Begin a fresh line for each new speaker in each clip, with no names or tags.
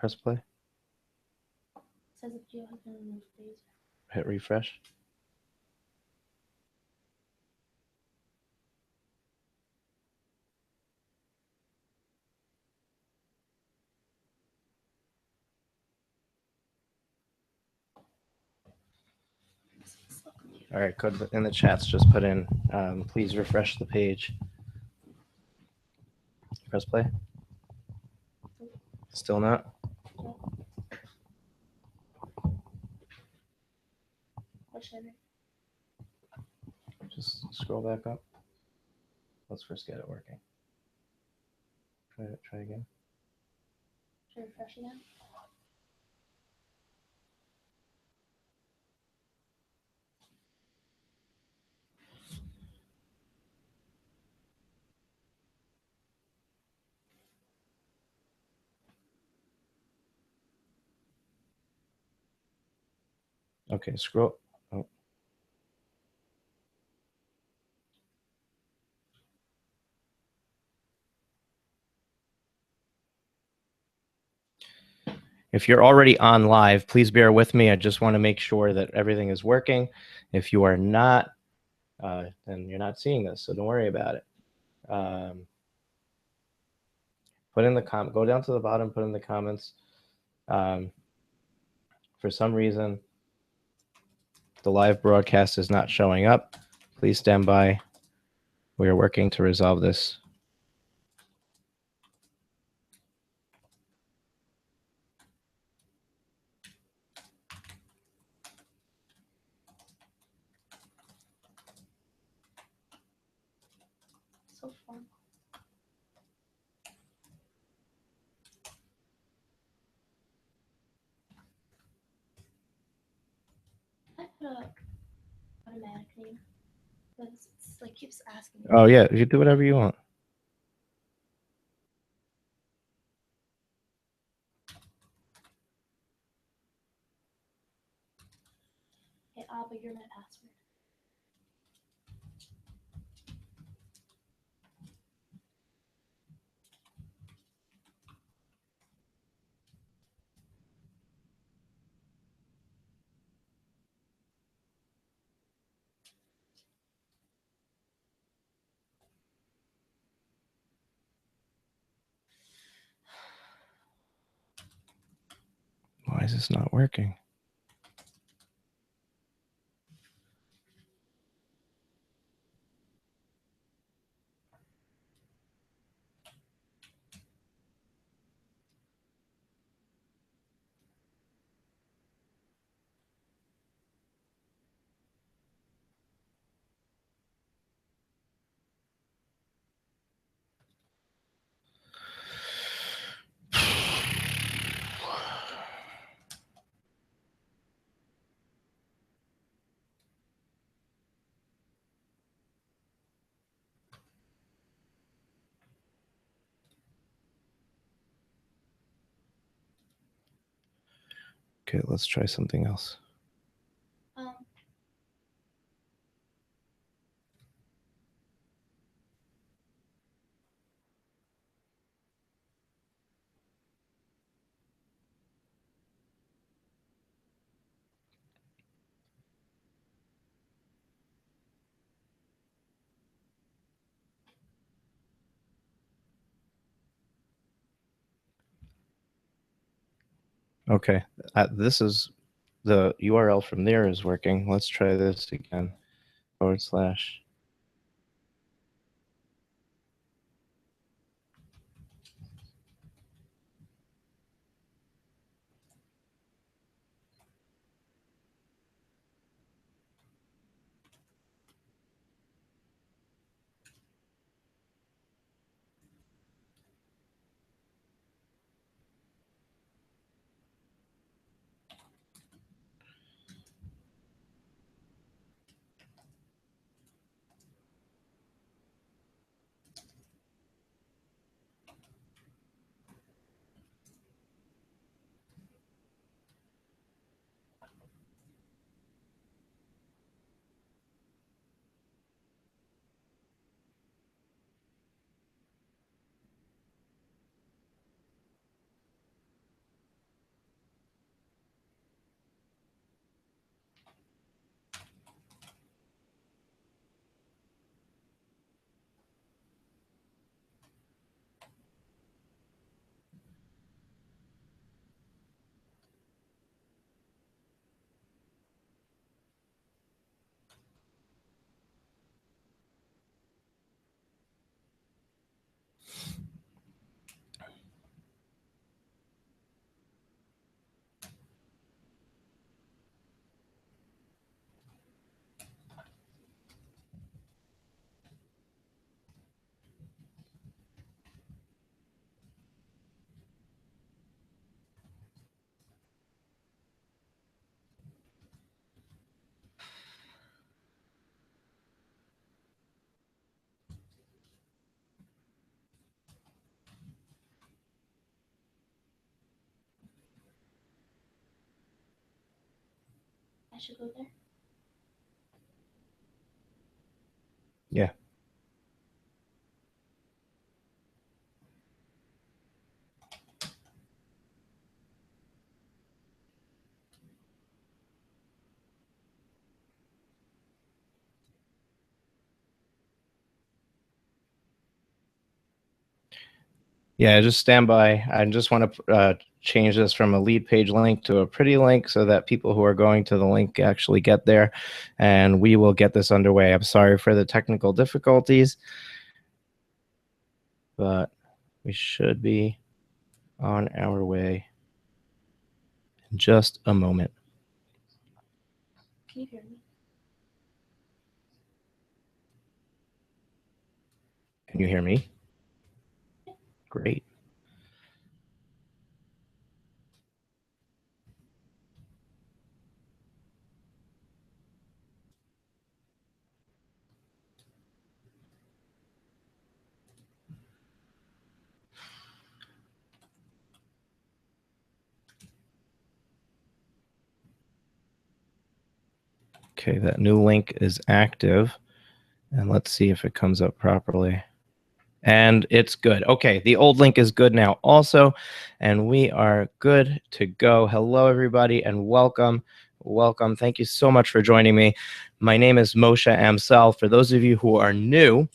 Press play.
It says the video has been removed, please.
Hit refresh. All right, go in the chats. Just put in, please refresh the page. Press play. Still not?
What should I do?
Just scroll back up. Let's first get it working. Try again.
Should I refresh again?
Okay, scroll. Oh. If you're already on live, please bear with me. I just want to make sure that everything is working. If you are not, then you're not seeing this, so don't worry about it. Put in the go down to the bottom, put in the comments. For some reason, the live broadcast is not showing up. Please stand by. We are working to resolve this.
So fun. I put a automatic name because it's like keeps asking me.
Oh yeah, you do whatever you want.
Hey, but you're my password.
Why is this not working? Okay, let's try something else. Okay, this is the URL from there is working. Let's try this again. /.
should go there?
Yeah. Yeah, just stand by. I just want to change this from a lead page link to a pretty link so that people who are going to the link actually get there, and we will get this underway. I'm sorry for the technical difficulties, but we should be on our way in just a moment.
Can you hear me?
Can you hear me? Great. Okay, that new link is active, and let's see if it comes up properly. And it's good. Okay, the old link is good now also, and we are good to go. Hello, everybody, and welcome. Welcome. Thank you so much for joining me. My name is Rosenblum-Amsel. For those of you who are new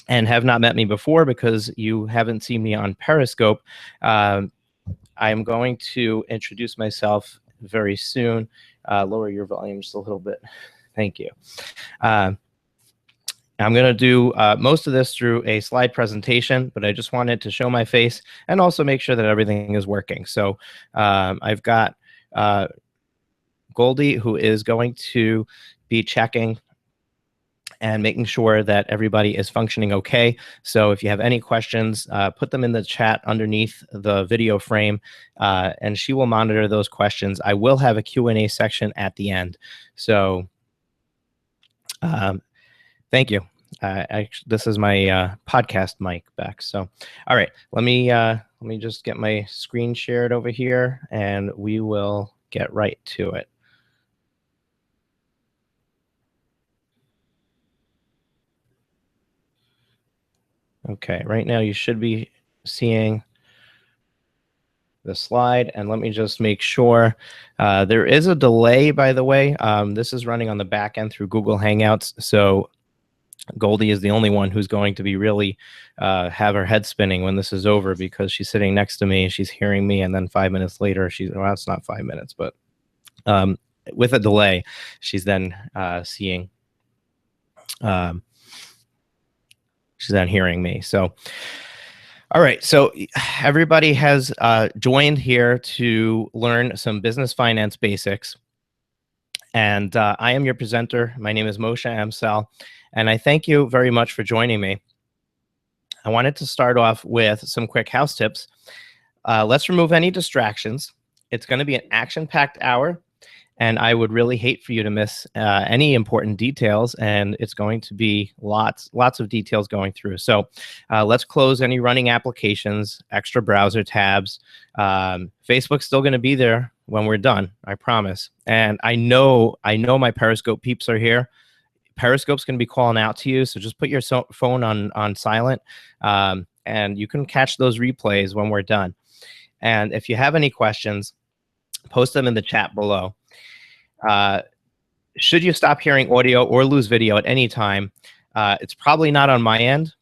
and have not met me before because you haven't seen me on Periscope, I am going to introduce myself very soon. Lower your volume just a little bit. Thank you. I'm going to do most of this through a slide presentation, but I just wanted to show my face and also make sure that everything is working. So I've got Goldie, who is going to be checking and making sure that everybody is functioning okay. So if you have any questions, put them in the chat underneath the video frame, and she will monitor those questions. I will have a Q&A section at the end. So thank you. This is my podcast mic back. So, all right, let me just get my screen shared over here, and we will get right to it. Okay, right now you should be seeing the slide, and let me just make sure. There is a delay, by the way. This is running on the back end through Google Hangouts, so Goldie is the only one who's going to be really have her head spinning when this is over, because she's sitting next to me, she's hearing me, and then 5 minutes later, well, it's not 5 minutes, but with a delay, she's then seeing, she's then hearing me. So, all right, so everybody has joined here to learn some business finance basics. And I am your presenter. My name is Rosenblum-Amsel, and I thank you very much for joining me. I wanted to start off with some quick house tips. Let's remove any distractions. It's going to be an action-packed hour, and I would really hate for you to miss any important details, and it's going to be lots of details going through. So let's close any running applications, extra browser tabs. Facebook's still going to be there when we're done, I promise. And I know my Periscope peeps are here. Periscope's going to be calling out to you, so just put your phone on silent, and you can catch those replays when we're done. And if you have any questions, post them in the chat below. Should you stop hearing audio or lose video at any time, it's probably not on my end,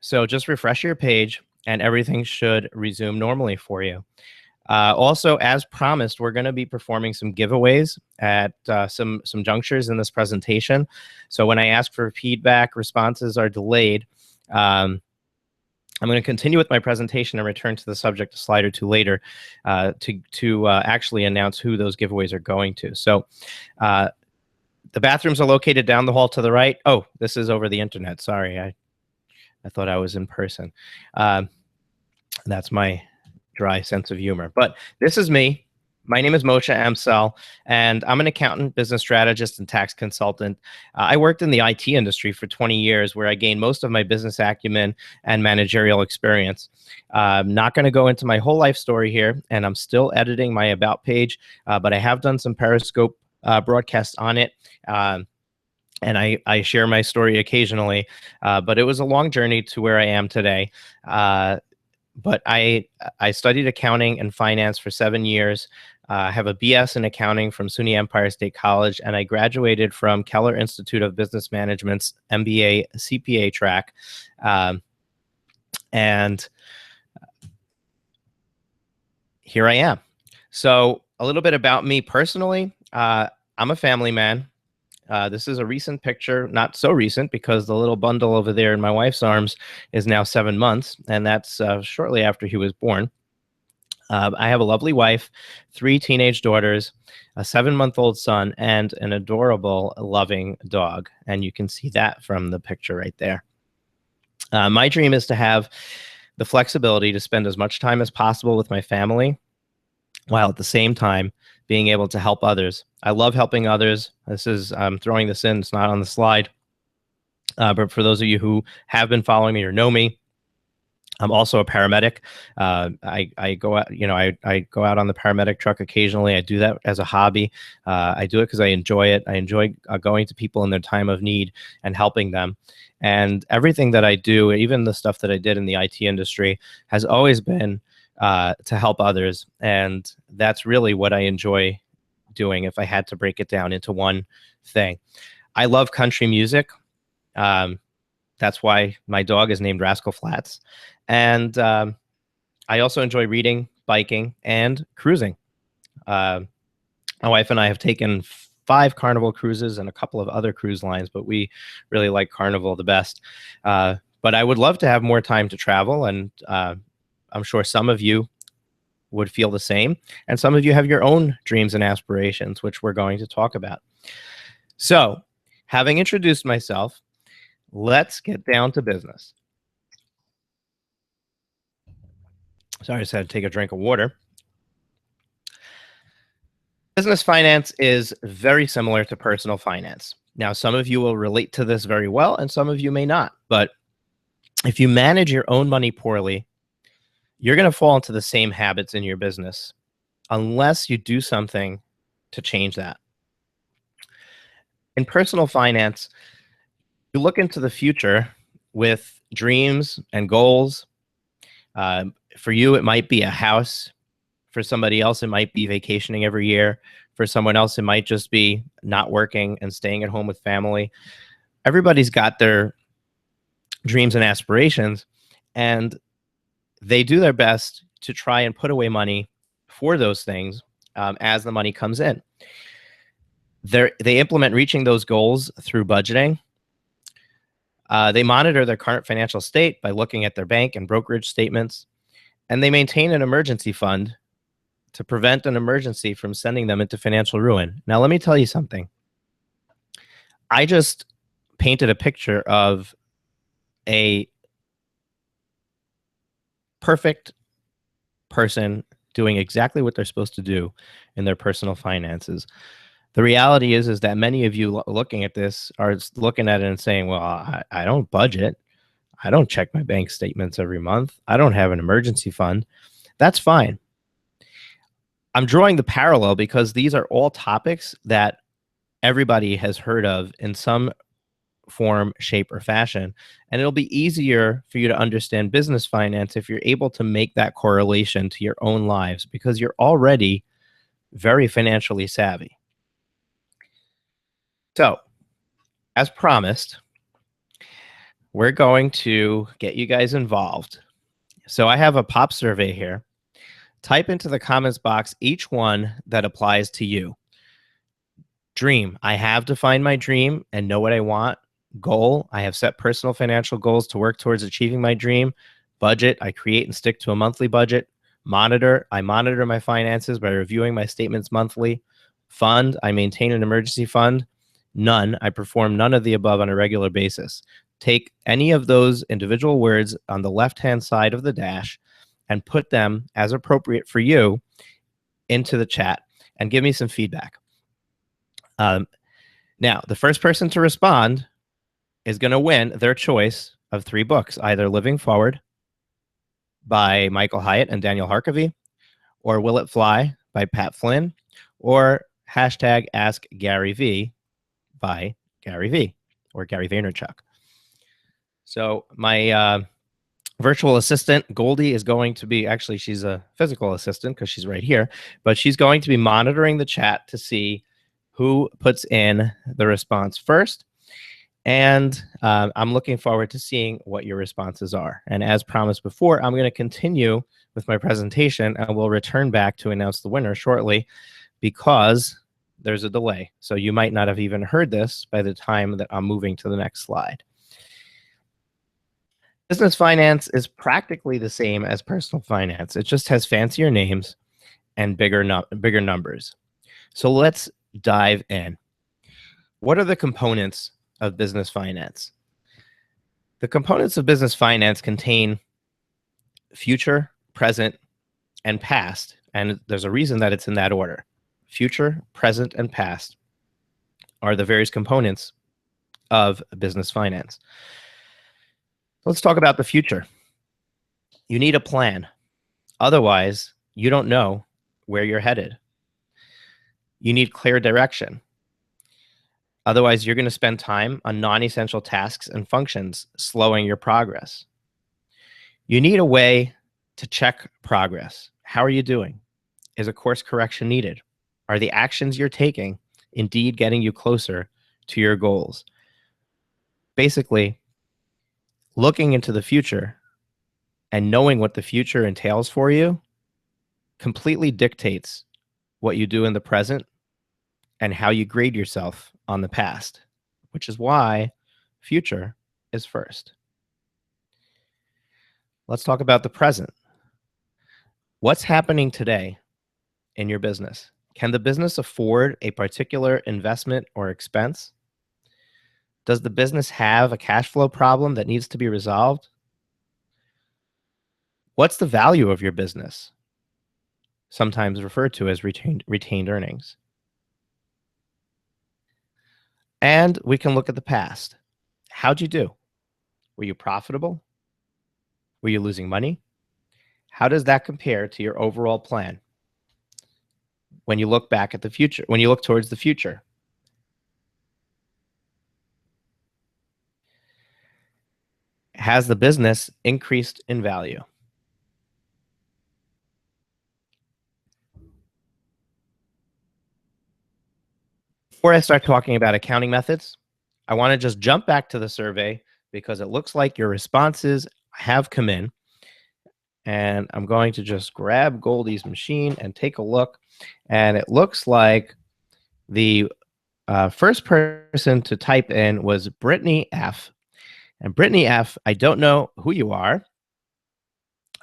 so just refresh your page and everything should resume normally for you. Also, as promised, we're going to be performing some giveaways at some junctures in this presentation. So when I ask for feedback, responses are delayed. I'm going to continue with my presentation and return to the subject a slide or two later to actually announce who those giveaways are going to. So the bathrooms are located down the hall to the right. Oh, this is over the internet. Sorry, I thought I was in person. That's my dry sense of humor. But this is me. My name is Rosenblum-Amsel, and I'm an accountant, business strategist, and tax consultant. I worked in the IT industry for 20 years, where I gained most of my business acumen and managerial experience. I'm not going to go into my whole life story here, and I'm still editing my About page, but I have done some Periscope broadcasts on it. And I share my story occasionally, but it was a long journey to where I am today. But I studied accounting and finance for 7 years. I have a BS in accounting from SUNY Empire State College, and I graduated from Keller Institute of Business Management's MBA CPA track. And here I am. So a little bit about me personally. I'm a family man. This is a recent picture, not so recent because the little bundle over there in my wife's arms is now 7 months, and that's shortly after he was born. I have a lovely wife, 3 teenage daughters, a 7-month-old son, and an adorable, loving dog. And you can see that from the picture right there. My dream is to have the flexibility to spend as much time as possible with my family, while at the same time being able to help others. I love helping others. I'm throwing this in, it's not on the slide. But for those of you who have been following me or know me, I'm also a paramedic. I go out, I go out on the paramedic truck occasionally. I do that as a hobby. I do it because I enjoy it. I enjoy going to people in their time of need and helping them. And everything that I do, even the stuff that I did in the IT industry, has always been to help others. And that's really what I enjoy doing if I had to break it down into one thing. I love country music. That's why my dog is named Rascal Flatts. And I also enjoy reading, biking, and cruising. My wife and I have taken 5 Carnival cruises and a couple of other cruise lines, but we really like Carnival the best. But I would love to have more time to travel, and I'm sure some of you would feel the same. And some of you have your own dreams and aspirations, which we're going to talk about. So, having introduced myself, let's get down to business. Sorry, I just had to take a drink of water. Business finance is very similar to personal finance. Now, some of you will relate to this very well, and some of you may not. But if you manage your own money poorly, you're going to fall into the same habits in your business unless you do something to change that. In personal finance, you look into the future with dreams and goals. For you, it might be a house. For somebody else, it might be vacationing every year. For someone else, it might just be not working and staying at home with family. Everybody's got their dreams and aspirations, and they do their best to try and put away money for those things as the money comes in. They implement reaching those goals through budgeting. They monitor their current financial state by looking at their bank and brokerage statements, and they maintain an emergency fund to prevent an emergency from sending them into financial ruin. Now, let me tell you something. I just painted a picture of a perfect person doing exactly what they're supposed to do in their personal finances. The reality is that many of you looking at this are looking at it and saying, well, I don't budget. I don't check my bank statements every month. I don't have an emergency fund. That's fine. I'm drawing the parallel because these are all topics that everybody has heard of in some form, shape, or fashion. And it'll be easier for you to understand business finance if you're able to make that correlation to your own lives because you're already very financially savvy. So, as promised, we're going to get you guys involved. So I have a pop survey here. Type into the comments box each one that applies to you. Dream, I have defined my dream and know what I want. Goal, I have set personal financial goals to work towards achieving my dream. Budget, I create and stick to a monthly budget. Monitor, I monitor my finances by reviewing my statements monthly. Fund, I maintain an emergency fund. None, I perform none of the above on a regular basis. Take any of those individual words on the left-hand side of the dash and put them as appropriate for you into the chat and give me some feedback. Now, the first person to respond is going to win their choice of 3 books, either Living Forward by Michael Hyatt and Daniel Harkavy, or Will It Fly by Pat Flynn, or hashtag Ask Gary V by Gary V or Gary Vaynerchuk. So my virtual assistant, Goldie, is going to be, actually, she's a physical assistant because she's right here, but she's going to be monitoring the chat to see who puts in the response first. And I'm looking forward to seeing what your responses are. And as promised before, I'm going to continue with my presentation and we'll return back to announce the winner shortly because there's a delay. So you might not have even heard this by the time that I'm moving to the next slide. Business finance is practically the same as personal finance. It just has fancier names and bigger numbers. So let's dive in. What are the components of business finance? The components of business finance contain future, present, and past. And there's a reason that it's in that order. Future, present, and past are the various components of business finance. Let's talk about the future. You need a plan. Otherwise, you don't know where you're headed. You need clear direction. Otherwise, you're going to spend time on non-essential tasks and functions, slowing your progress. You need a way to check progress. How are you doing? Is a course correction needed? Are the actions you're taking indeed getting you closer to your goals? Basically, looking into the future and knowing what the future entails for you completely dictates what you do in the present and how you grade yourself on the past, which is why future is first. Let's talk about the present. What's happening today in your business? Can the business afford a particular investment or expense? Does the business have a cash flow problem that needs to be resolved? What's the value of your business? Sometimes referred to as retained earnings. And we can look at the past. How'd you do? Were you profitable? Were you losing money? How does that compare to your overall plan when you look back at the future, when you look towards the future? Has the business increased in value? Before I start talking about accounting methods, I want to just jump back to the survey because it looks like your responses have come in. And I'm going to just grab Goldie's machine and take a look. And it looks like the first person to type in was Brittany F. And Brittany F., I don't know who you are,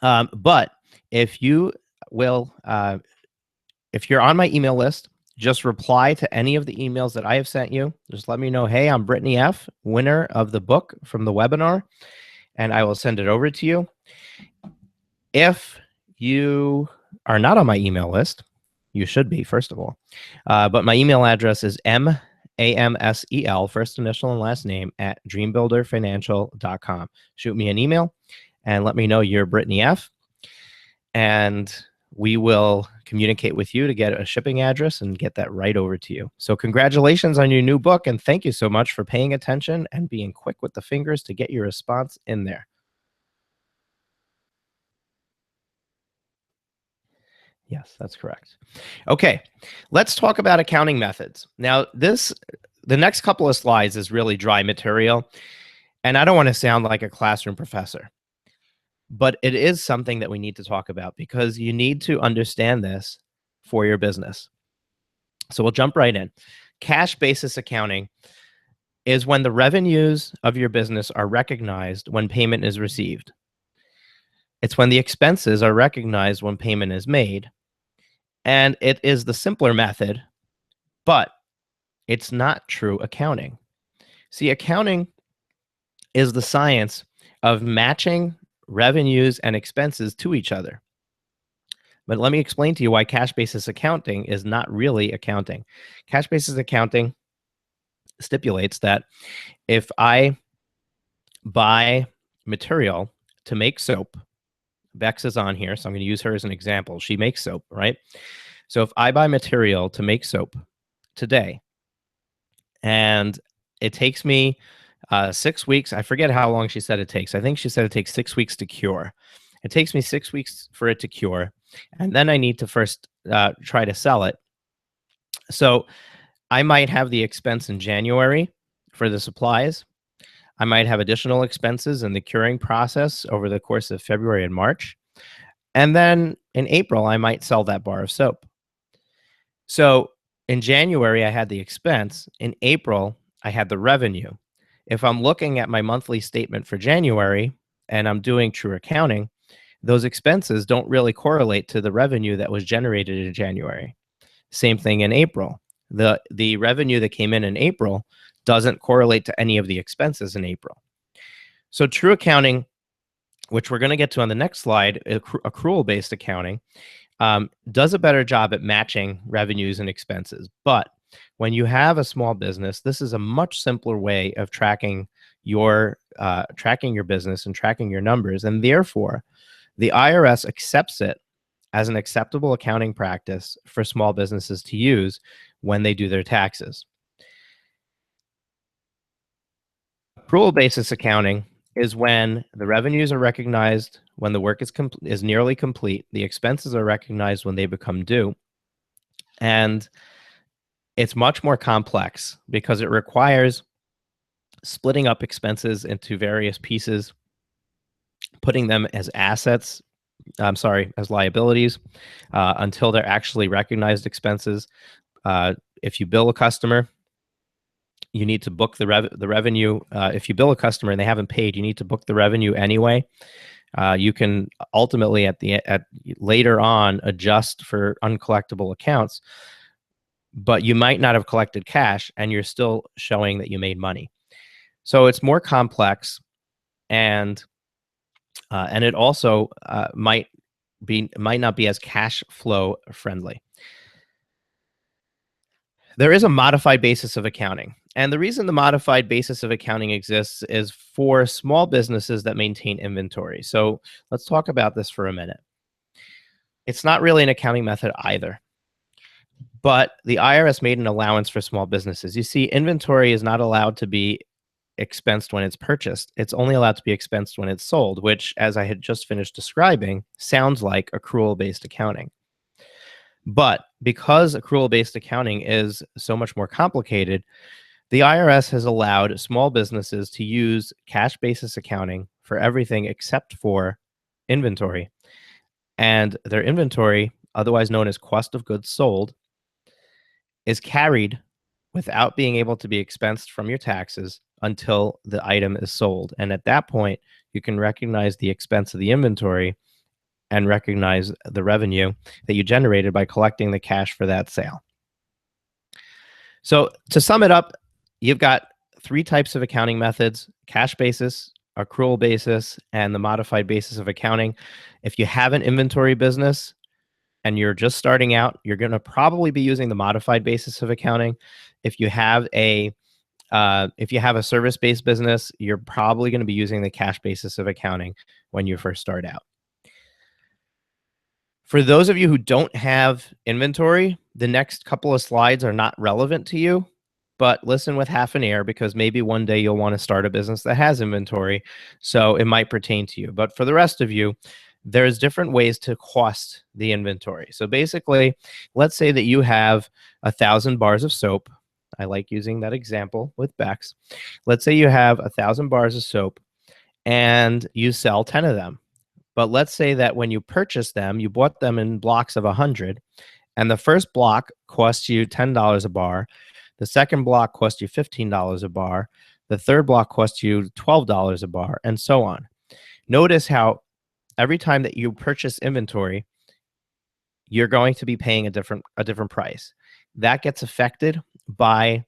but if you will, if you're on my email list, just reply to any of the emails that I have sent you. Just let me know, hey, I'm Brittany F., winner of the book from the webinar, and I will send it over to you. If you are not on my email list, you should be, first of all. But my email address is MAMSEL, first initial and last name, at dreambuilderfinancial.com. Shoot me an email and let me know you're Brittany F. And we will communicate with you to get a shipping address and get that right over to you. So congratulations on your new book. And thank you so much for paying attention and being quick with the fingers to get your response in there. Yes, that's correct. Okay, let's talk about accounting methods. Now, the next couple of slides is really dry material, and I don't want to sound like a classroom professor, but it is something that we need to talk about because you need to understand this for your business. So we'll jump right in. Cash basis accounting is when the revenues of your business are recognized when payment is received. It's when the expenses are recognized when payment is made. And it is the simpler method, but it's not true accounting. See, accounting is the science of matching revenues and expenses to each other. But let me explain to you why cash basis accounting is not really accounting. Cash basis accounting stipulates that if I buy material to make soap, Bex is on here, so I'm going to use her as an example. She makes soap, right? So if I buy material to make soap today. And it takes me 6 weeks. I forget how long she said it takes. I think she said it takes 6 weeks to cure. It takes me 6 weeks for it to cure. And then I need to first try to sell it. So I might have the expense in January for the supplies. I might have additional expenses in the curing process over the course of February and March. And then in April, I might sell that bar of soap. So in January, I had the expense. In April, I had the revenue. If I'm looking at my monthly statement for January and I'm doing true accounting, those expenses don't really correlate to the revenue that was generated in January. Same thing in April. The revenue that came in April doesn't correlate to any of the expenses in April. So true accounting, which we're going to get to on the next slide, accrual-based accounting, does a better job at matching revenues and expenses. But when you have a small business, this is a much simpler way of tracking your business and tracking your numbers. And therefore, the IRS accepts it as an acceptable accounting practice for small businesses to use when they do their taxes. Accrual basis accounting is when the revenues are recognized when the work is nearly complete, the expenses are recognized when they become due, and it's much more complex because it requires splitting up expenses into various pieces, putting them as assets, as liabilities, until they're actually recognized expenses. If you bill a customer, you need to book the revenue. If you bill a customer and they haven't paid, you need to book the revenue anyway. You can ultimately later on adjust for uncollectible accounts, but you might not have collected cash and you're still showing that you made money. So it's more complex, and it also might not be as cash flow friendly. There is a modified basis of accounting. And the reason the modified basis of accounting exists is for small businesses that maintain inventory. So let's talk about this for a minute. It's not really an accounting method either, but the IRS made an allowance for small businesses. You see, inventory is not allowed to be expensed when it's purchased. It's only allowed to be expensed when it's sold, which, as I had just finished describing, sounds like accrual-based accounting. But because accrual-based accounting is so much more complicated, the IRS has allowed small businesses to use cash basis accounting for everything except for inventory. And their inventory, otherwise known as cost of goods sold, is carried without being able to be expensed from your taxes until the item is sold. And at that point, you can recognize the expense of the inventory and recognize the revenue that you generated by collecting the cash for that sale. So to sum it up, you've got 3 types of accounting methods: cash basis, accrual basis, and the modified basis of accounting. If you have an inventory business and you're just starting out, you're going to probably be using the modified basis of accounting. If you have a service-based business, you're probably going to be using the cash basis of accounting when you first start out. For those of you who don't have inventory, the next couple of slides are not relevant to you, but listen with half an ear, because maybe one day you'll want to start a business that has inventory, so it might pertain to you. But for the rest of you, there's different ways to cost the inventory. So basically, let's say that you have 1,000 bars of soap. I like using that example with Bex. Let's say you have 1,000 bars of soap and you sell 10 of them. But let's say that when you purchase them, you bought them in blocks of 100, and the first block costs you $10 a bar. The second block costs you $15 a bar. The third block costs you $12 a bar, and so on. Notice how every time that you purchase inventory, you're going to be paying a different price. That gets affected by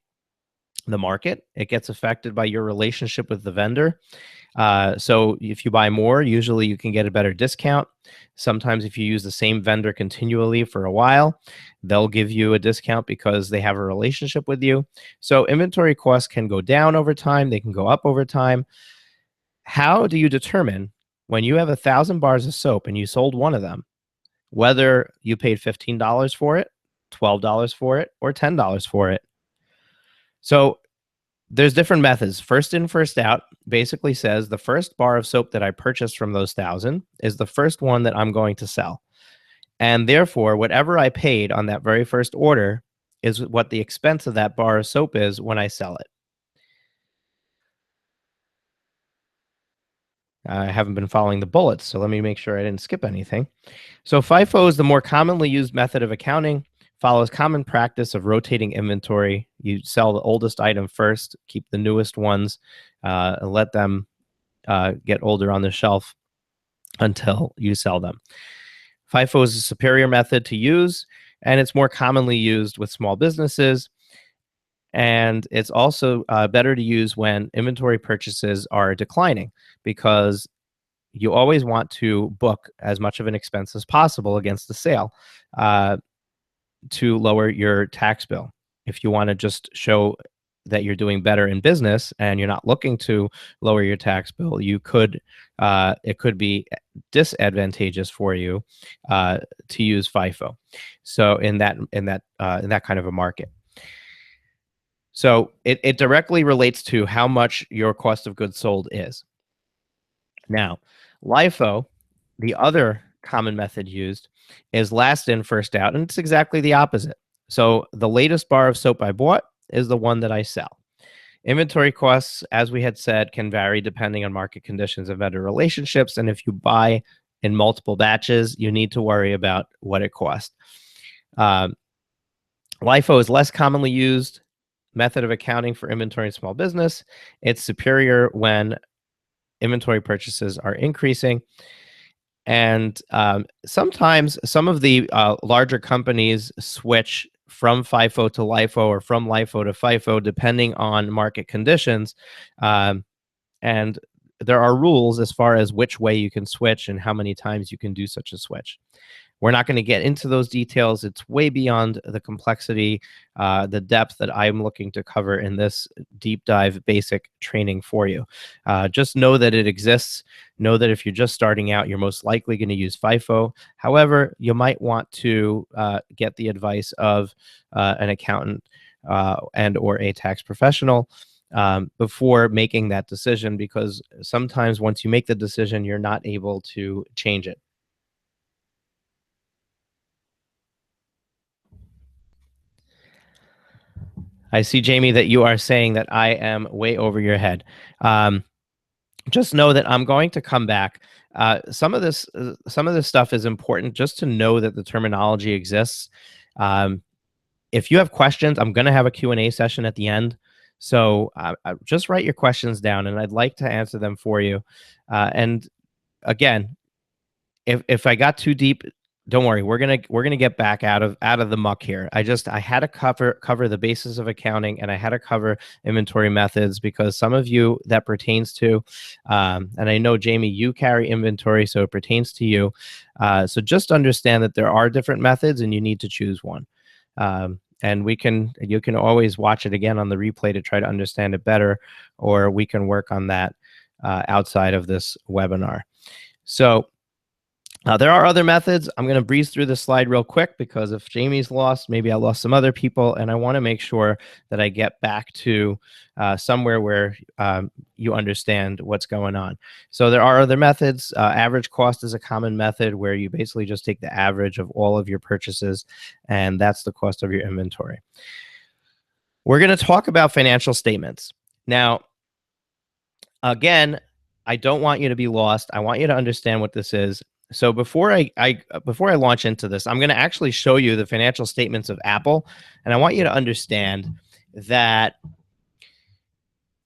the market. It gets affected by your relationship with the vendor. So if you buy more, usually you can get a better discount. Sometimes if you use the same vendor continually for a while, they'll give you a discount because they have a relationship with you. So inventory costs can go down over time. They can go up over time. How do you determine, when you have 1,000 bars of soap and you sold one of them, whether you paid $15 for it, $12 for it, or $10 for it. So there's different methods. First in, first out basically says the first bar of soap that I purchased from those 1,000 is the first one that I'm going to sell. And therefore, whatever I paid on that very first order is what the expense of that bar of soap is when I sell it. I haven't been following the bullets, so let me make sure I didn't skip anything. So FIFO is the more commonly used method of accounting, follows common practice of rotating inventory. You sell the oldest item first, keep the newest ones, and let them get older on the shelf until you sell them. FIFO is a superior method to use, and it's more commonly used with small businesses. And it's also better to use when inventory purchases are declining, because you always want to book as much of an expense as possible against the sale to lower your tax bill. If you want to just show that you're doing better in business and you're not looking to lower your tax bill, you could it could be disadvantageous for you to use FIFO. So in that kind of a market. So it directly relates to how much your cost of goods sold is. Now, LIFO, the other common method used, is last in, first out, and it's exactly the opposite. So the latest bar of soap I bought is the one that I sell. Inventory costs, as we had said, can vary depending on market conditions and vendor relationships. And if you buy in multiple batches, you need to worry about what it costs. LIFO is less commonly used method of accounting for inventory in small business. It's superior when inventory purchases are increasing. And sometimes some of the larger companies switch from FIFO to LIFO or from LIFO to FIFO, depending on market conditions. And there are rules as far as which way you can switch and how many times you can do such a switch. We're not going to get into those details. It's way beyond the complexity, the depth that I'm looking to cover in this deep dive basic training for you. Just know that it exists. Know that if you're just starting out, you're most likely going to use FIFO. However, you might want to get the advice of an accountant and or a tax professional before making that decision, because sometimes once you make the decision, you're not able to change it. I see, Jamie, that you are saying that I am way over your head. Just know that I'm going to come back. Some of this stuff is important just to know that the terminology exists. If you have questions, I'm going to have a Q&A session at the end. So just write your questions down, and I'd like to answer them for you. And again, if I got too deep, don't worry. We're gonna get back out of the muck here. I had to cover the basis of accounting, and I had to cover inventory methods, because some of you that pertains to, and I know, Jamie, you carry inventory, so it pertains to you. So just understand that there are different methods, and you need to choose one. And you can always watch it again on the replay to try to understand it better, or we can work on that outside of this webinar. So there are other methods. I'm going to breeze through this slide real quick, because if Jamie's lost, maybe I lost some other people, and I want to make sure that I get back to somewhere where you understand what's going on. So there are other methods. Average cost is a common method where you basically just take the average of all of your purchases, and that's the cost of your inventory. We're going to talk about financial statements. Now, again, I don't want you to be lost. I want you to understand what this is. So before I launch into this, I'm going to actually show you the financial statements of Apple, and I want you to understand that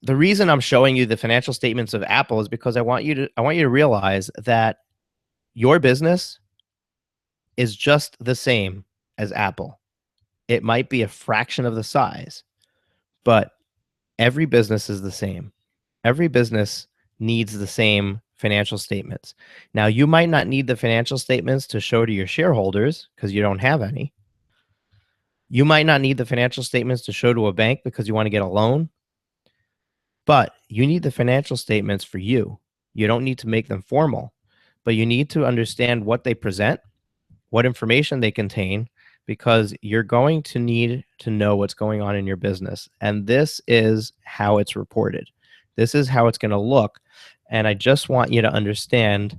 the reason I'm showing you the financial statements of Apple is because I want you to realize that your business is just the same as Apple. It might be a fraction of the size, but every business is the same. Every business needs the same financial statements. Now, you might not need the financial statements to show to your shareholders because you don't have any. You might not need the financial statements to show to a bank because you want to get a loan. But you need the financial statements for you. You don't need to make them formal, but you need to understand what they present, what information they contain, because you're going to need to know what's going on in your business. And this is how it's reported. This is how it's going to look. And I just want you to understand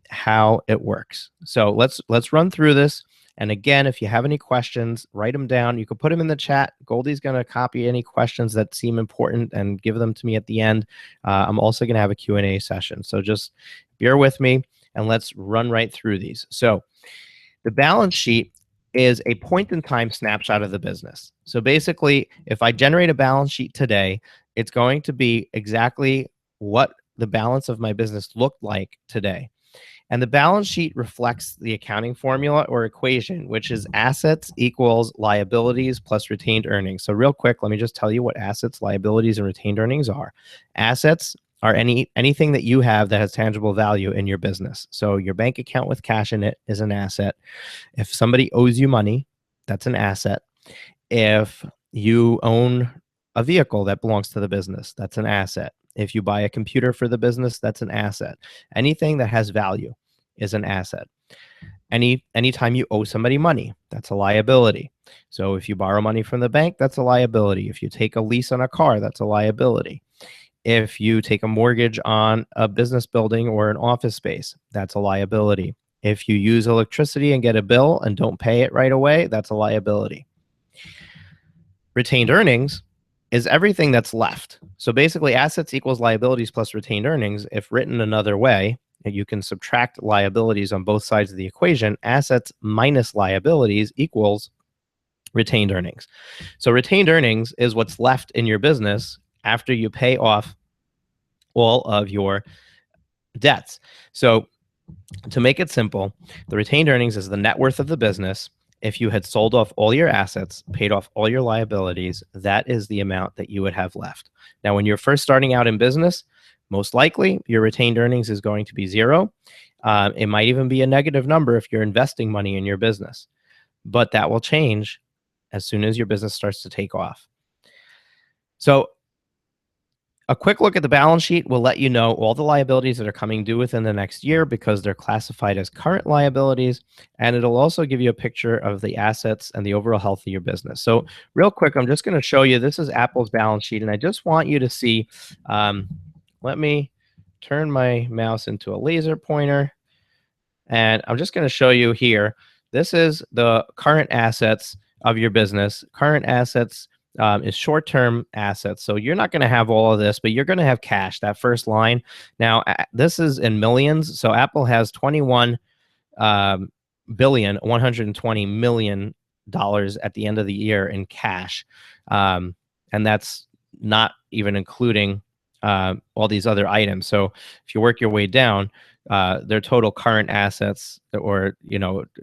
how it works. So let's run through this. And again, if you have any questions, write them down. You can put them in the chat. Goldie's going to copy any questions that seem important and give them to me at the end. I'm also going to have a Q&A session. So just bear with me and let's run right through these. So the balance sheet is a point-in-time snapshot of the business. So basically, if I generate a balance sheet today, it's going to be exactly what the balance of my business looked like today. And the balance sheet reflects the accounting formula or equation, which is assets equals liabilities plus retained earnings. So real quick, let me just tell you what assets, liabilities, and retained earnings are. Assets are anything that you have that has tangible value in your business. So your bank account with cash in it is an asset. If somebody owes you money, that's an asset. If you own a vehicle that belongs to the business, that's an asset. If you buy a computer for the business, that's an asset. Anything that has value is an asset. Anytime you owe somebody money, that's a liability. So if you borrow money from the bank, that's a liability. If you take a lease on a car, that's a liability. If you take a mortgage on a business building or an office space, that's a liability. If you use electricity and get a bill and don't pay it right away, that's a liability. Retained earnings is everything that's left. So basically, assets equals liabilities plus retained earnings. If written another way, you can subtract liabilities on both sides of the equation. Assets minus liabilities equals retained earnings. So retained earnings is what's left in your business after you pay off all of your debts. So to make it simple, the retained earnings is the net worth of the business. If you had sold off all your assets, paid off all your liabilities, that is the amount that you would have left. Now, when you're first starting out in business, most likely your retained earnings is going to be zero. It might even be a negative number if you're investing money in your business, but that will change as soon as your business starts to take off. So a quick look at the balance sheet will let you know all the liabilities that are coming due within the next year because they're classified as current liabilities. And it'll also give you a picture of the assets and the overall health of your business. So real quick, I'm just going to show you, this is Apple's balance sheet. And I just want you to see, let me turn my mouse into a laser pointer. And I'm just going to show you here. This is the current assets of your business. Current assets is short-term assets. So you're not going to have all of this, but you're going to have cash, that first line. Now, this is in millions. So Apple has $120 million at the end of the year in cash. And that's not even including all these other items. So if you work your way down, their total current assets or,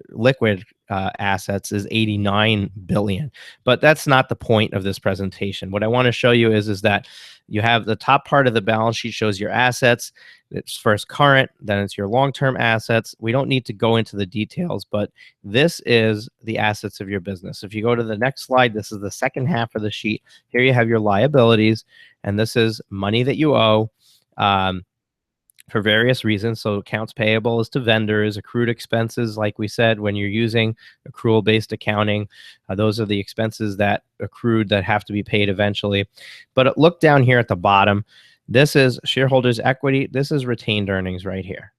liquid assets is 89 billion. But that's not the point of this presentation. What I want to show you is that you have the top part of the balance sheet shows your assets. It's first current, then it's your long-term assets. We don't need to go into the details, but this is the assets of your business. If you go to the next slide, this is the second half of the sheet. Here you have your liabilities, and this is money that you owe. For various reasons. So accounts payable is to vendors, accrued expenses, like we said, when you're using accrual-based accounting, those are the expenses that accrued that have to be paid eventually. But look down here at the bottom. This is shareholders' equity. This is retained earnings right here.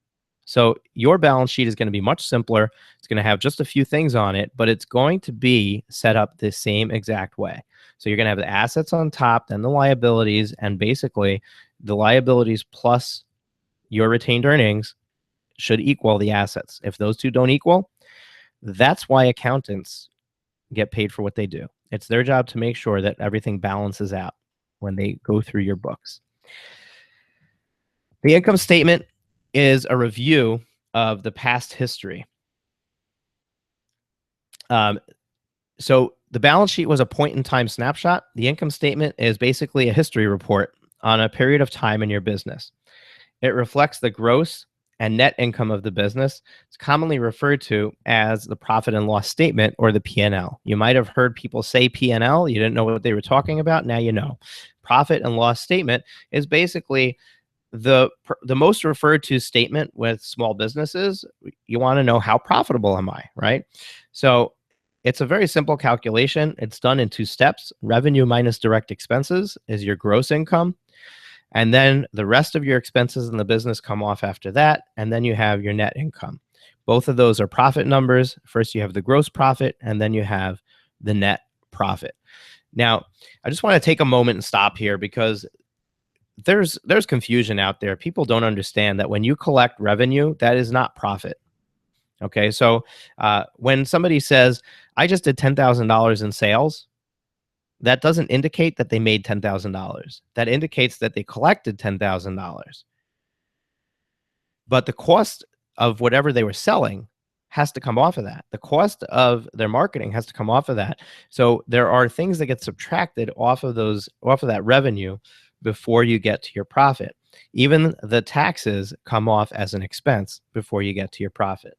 So your balance sheet is going to be much simpler. It's going to have just a few things on it, but it's going to be set up the same exact way. So you're going to have the assets on top, then the liabilities, and basically the liabilities plus your retained earnings should equal the assets. If those two don't equal, that's why accountants get paid for what they do. It's their job to make sure that everything balances out when they go through your books. The income statement is a review of the past history. So the balance sheet was a point-in-time snapshot. The income statement is basically a history report on a period of time in your business. It reflects the gross and net income of the business. It's commonly referred to as the profit and loss statement or the P&L. You might have heard people say P&L. You didn't know what they were talking about. Now you know. Profit and loss statement is basically the most referred to statement with small businesses. You want to know how profitable am I, right? So it's a very simple calculation. It's done in 2 steps. Revenue minus direct expenses is your gross income. And then the rest of your expenses in the business come off after that. And then you have your net income. Both of those are profit numbers. First, you have the gross profit, and then you have the net profit. Now, I just want to take a moment and stop here because there's confusion out there. People don't understand that when you collect revenue, that is not profit. Okay, so when somebody says, I just did $10,000 in sales, that doesn't indicate that they made $10,000. That indicates that they collected $10,000. But the cost of whatever they were selling has to come off of that. The cost of their marketing has to come off of that. So there are things that get subtracted off of that revenue before you get to your profit. Even the taxes come off as an expense before you get to your profit.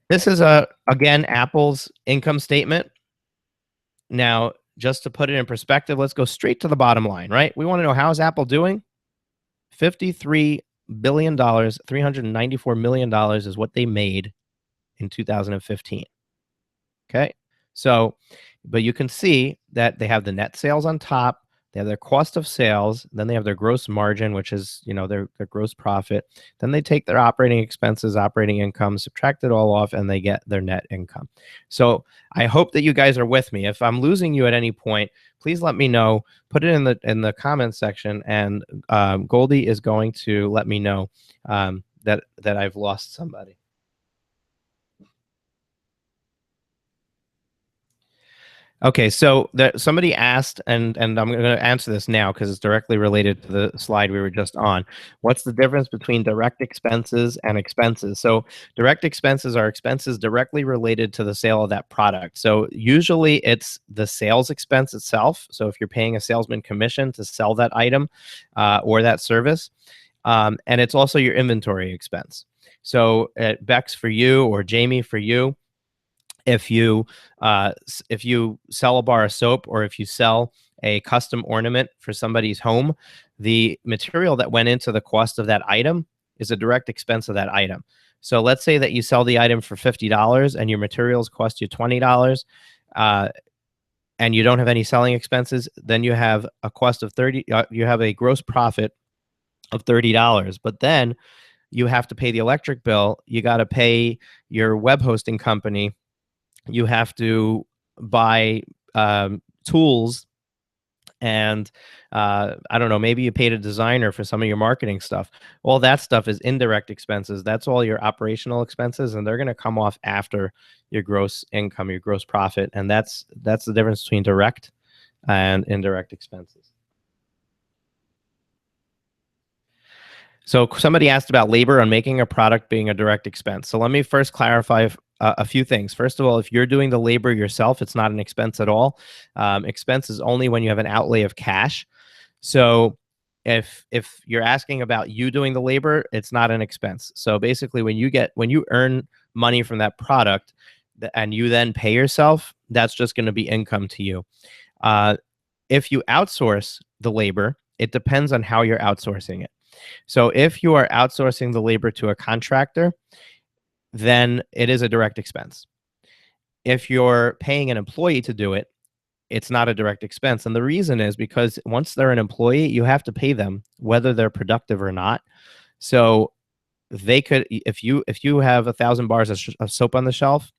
This is again, Apple's income statement. Now, just to put it in perspective, let's go straight to the bottom line, right? We want to know, how's Apple doing? $53 billion, $394 million is what they made in 2015. Okay. So, but you can see that they have the net sales on top. They have their cost of sales. Then they have their gross margin, which is, their gross profit. Then they take their operating expenses, operating income, subtract it all off, and they get their net income. So I hope that you guys are with me. If I'm losing you at any point, please let me know. Put it in the comments section, and Goldie is going to let me know that I've lost somebody. Okay, so somebody asked, and I'm going to answer this now because it's directly related to the slide we were just on. What's the difference between direct expenses and expenses? So direct expenses are expenses directly related to the sale of that product. So usually it's the sales expense itself. So if you're paying a salesman commission to sell that item or that service, and it's also your inventory expense. So at Bex for you, or Jamie for you, if you sell a bar of soap, or if you sell a custom ornament for somebody's home, the material that went into the cost of that item is a direct expense of that item. So let's say that you sell the item for $50 and your materials cost you $20, and you don't have any selling expenses, then you have a cost of you have a gross profit of $30. But then you have to pay the electric bill. You got to pay your web hosting company. You have to buy tools, and I don't know, maybe you paid a designer for some of your marketing stuff. All that stuff is indirect expenses. That's all your operational expenses, and they're going to come off after your gross income, your gross profit. And that's the difference between direct and indirect expenses. So somebody asked about labor on making a product being a direct expense. So let me first clarify a few things. First of all, if you're doing the labor yourself, it's not an expense at all. Expense is only when you have an outlay of cash. So if you're asking about you doing the labor, it's not an expense. So basically, when you earn money from that product and you then pay yourself, that's just going to be income to you. If you outsource the labor, it depends on how you're outsourcing it. So if you are outsourcing the labor to a contractor, then it is a direct expense. If you're paying an employee to do it, it's not a direct expense. And the reason is because once they're an employee, you have to pay them whether they're productive or not. So they could, if you have 1,000 bars of soap on the shelf,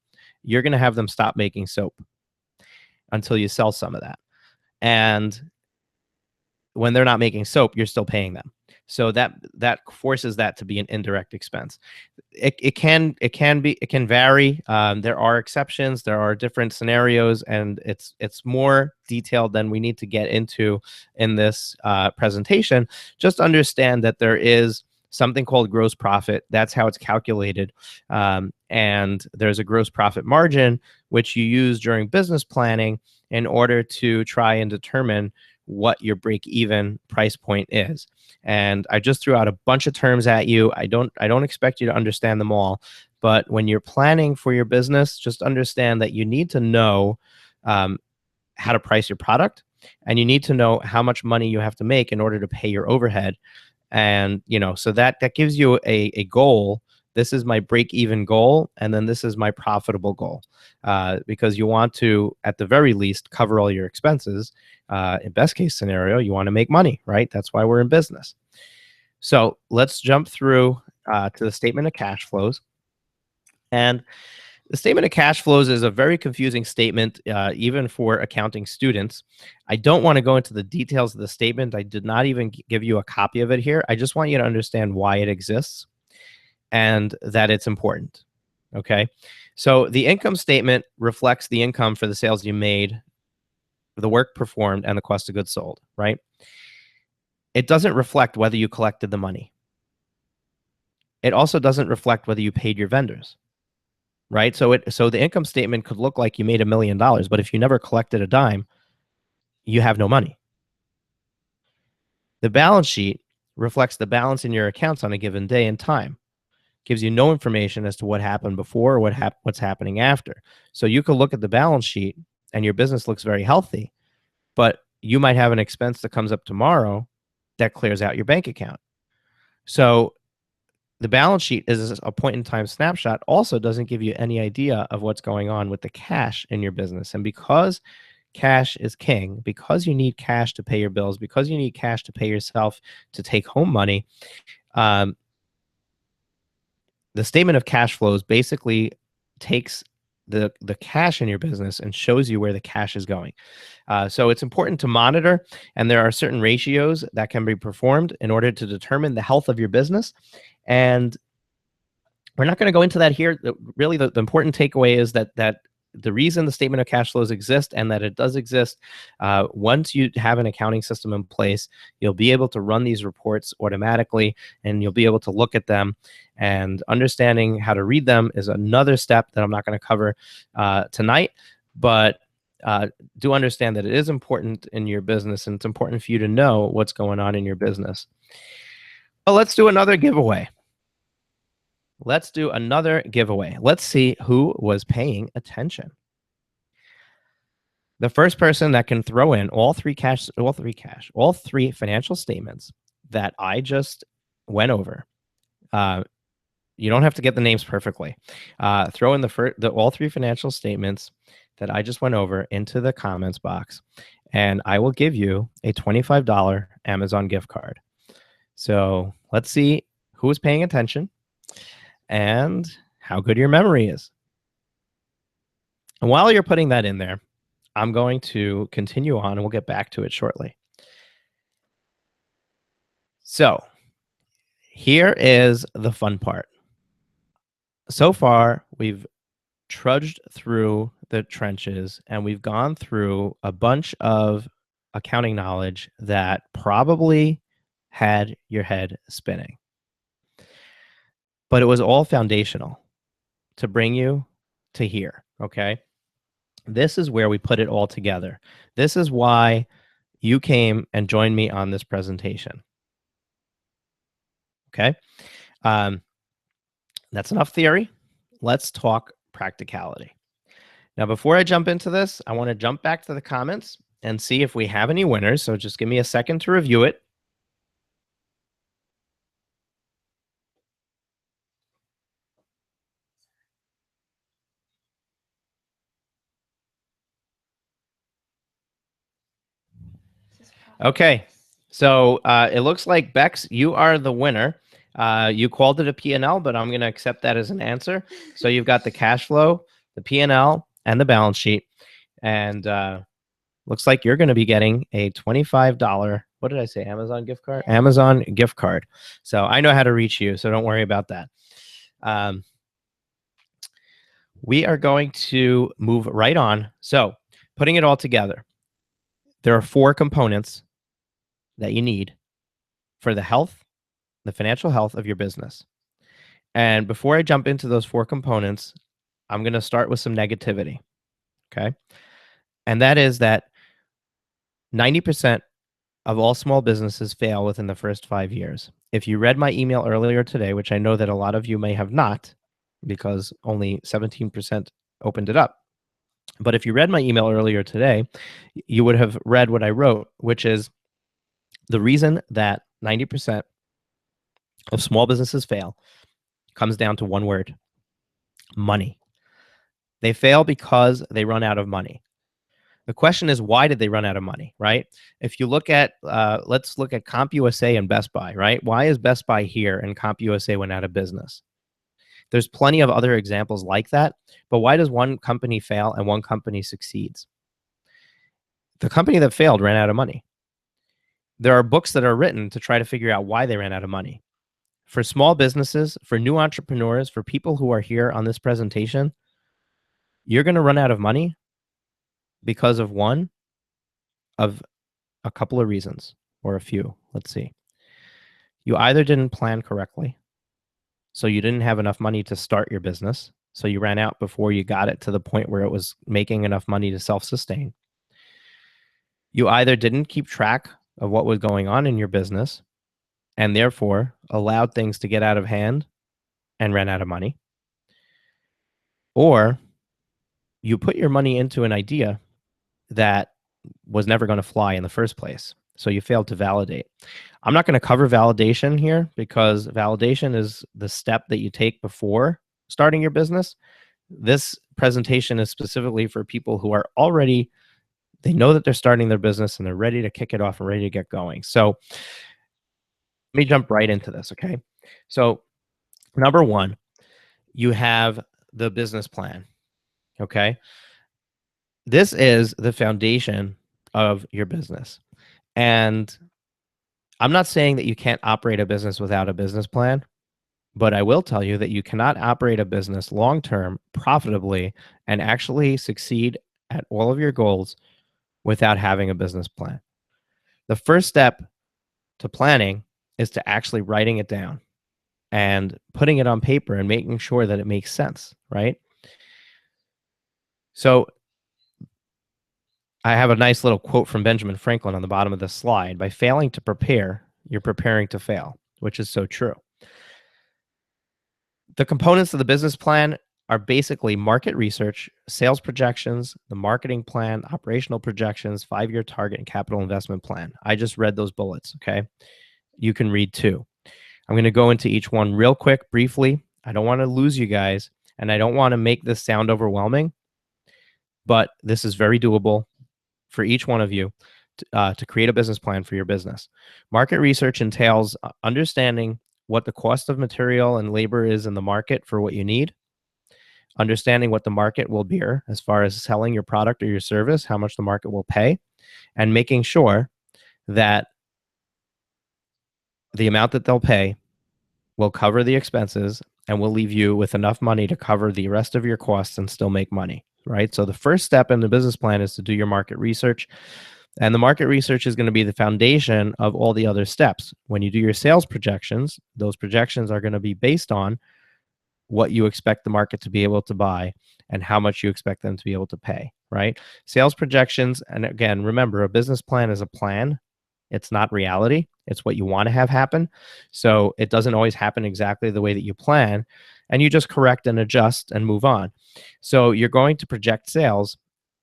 you're going to have them stop making soap until you sell some of that. And when they're not making soap, you're still paying them. So that forces that to be an indirect expense. It can vary. There are exceptions. There are different scenarios, and it's more detailed than we need to get into in this presentation. Just understand that there is something called gross profit. That's how it's calculated. And there's a gross profit margin, which you use during business planning in order to try and determine what your break-even price point is. And I just threw out a bunch of terms at you. I don't expect you to understand them all, but when you're planning for your business, just understand that you need to know how to price your product, and you need to know how much money you have to make in order to pay your overhead. And so that gives you a goal this is my break-even goal, and then this is my profitable goal, because you want to, at the very least, cover all your expenses. In best case scenario, you want to make money, right? That's why we're in business. So let's jump through to the statement of cash flows. And the statement of cash flows is a very confusing statement, even for accounting students. I don't want to go into the details of the statement. I did not even give you a copy of it here. I just want you to understand why it exists and that it's important. Okay. So the income statement reflects the income for the sales you made, the work performed, and the cost of goods sold, right? It doesn't reflect whether you collected the money. It also doesn't reflect whether you paid your vendors, right? So the income statement could look like you made $1 million, but if you never collected a dime, you have no money. The balance sheet reflects the balance in your accounts on a given day and time. Gives you no information as to what happened before or what's happening after. So you could look at the balance sheet and your business looks very healthy, but you might have an expense that comes up tomorrow that clears out your bank account. So the balance sheet is a point in time snapshot, also doesn't give you any idea of what's going on with the cash in your business. And because cash is king, because you need cash to pay your bills, because you need cash to pay yourself to take home money, the statement of cash flows basically takes the cash in your business and shows you where the cash is going. So it's important to monitor, and there are certain ratios that can be performed in order to determine the health of your business. And we're not going to go into that here. Really, the important takeaway is that the reason the statement of cash flows exist, and that it does exist, once you have an accounting system in place, you'll be able to run these reports automatically, and you'll be able to look at them. And understanding how to read them is another step that I'm not going to cover tonight. But do understand that it is important in your business, and it's important for you to know what's going on in your business. Well, let's do another giveaway. Let's see who was paying attention. The first person that can throw in all three financial statements that I just went over. You don't have to get the names perfectly. Throw in all three financial statements that I just went over into the comments box, and I will give you a $25 Amazon gift card. So let's see who is paying attention and how good your memory is. And while you're putting that in there, I'm going to continue on, and we'll get back to it shortly. So here is the fun part. So far, we've trudged through the trenches, and we've gone through a bunch of accounting knowledge that probably had your head spinning. But it was all foundational to bring you to here, okay? This is where we put it all together. This is why you came and joined me on this presentation. Okay? That's enough theory. Let's talk practicality. Now, before I jump into this, I want to jump back to the comments and see if we have any winners. So just give me a second to review it. Okay, so it looks like Bex, you are the winner. You called it a P&L, but I'm going to accept that as an answer. So you've got the cash flow, the P&L, and the balance sheet. And looks like you're going to be getting a $25, what did I say, Amazon gift card? Amazon gift card. So I know how to reach you, so don't worry about that. We are going to move right on. So putting it all together, there are 4 components that you need for the health, the financial health of your business. And before I jump into those 4 components, I'm going to start with some negativity. Okay. And that is that 90% of all small businesses fail within the first 5 years. If you read my email earlier today, which I know that a lot of you may have not, because only 17% opened it up. But if you read my email earlier today, you would have read what I wrote, which is the reason that 90% of small businesses fail comes down to one word: money. They fail because they run out of money. The question is, why did they run out of money, right? If you look at, let's look at CompUSA and Best Buy, right? Why is Best Buy here and CompUSA went out of business? There's plenty of other examples like that, but why does one company fail and one company succeeds? The company that failed ran out of money. There are books that are written to try to figure out why they ran out of money. For small businesses, for new entrepreneurs, for people who are here on this presentation, you're going to run out of money because of one of a couple of reasons, or a few. Let's see. You either didn't plan correctly, so you didn't have enough money to start your business, so you ran out before you got it to the point where it was making enough money to self-sustain. You either didn't keep track of what was going on in your business and therefore allowed things to get out of hand and ran out of money, or you put your money into an idea that was never going to fly in the first place. So you failed to validate. I'm not going to cover validation here because validation is the step that you take before starting your business. This presentation is specifically for people who are already, they know that they're starting their business and they're ready to kick it off and ready to get going. So let me jump right into this, okay? So number one, you have the business plan, okay? This is the foundation of your business. And I'm not saying that you can't operate a business without a business plan, but I will tell you that you cannot operate a business long-term profitably and actually succeed at all of your goals without having a business plan. The first step to planning is to actually writing it down and putting it on paper and making sure that it makes sense, right? So I have a nice little quote from Benjamin Franklin on the bottom of this slide. By failing to prepare, you're preparing to fail, which is so true. The components of the business plan are basically market research, sales projections, the marketing plan, operational projections, 5-year target, and capital investment plan. I just read those bullets, okay? You can read too. I'm going to go into each one real quick, briefly. I don't want to lose you guys, and I don't want to make this sound overwhelming, but this is very doable for each one of you to create a business plan for your business. Market research entails understanding what the cost of material and labor is in the market for what you need, understanding what the market will bear as far as selling your product or your service, how much the market will pay, and making sure that the amount that they'll pay will cover the expenses and will leave you with enough money to cover the rest of your costs and still make money, right? So the first step in the business plan is to do your market research. And the market research is going to be the foundation of all the other steps. When you do your sales projections, those projections are going to be based on what you expect the market to be able to buy and how much you expect them to be able to pay, right? Sales projections, and again, remember, a business plan is a plan. It's not reality. It's what you want to have happen. So it doesn't always happen exactly the way that you plan, and you just correct and adjust and move on. So you're going to project sales,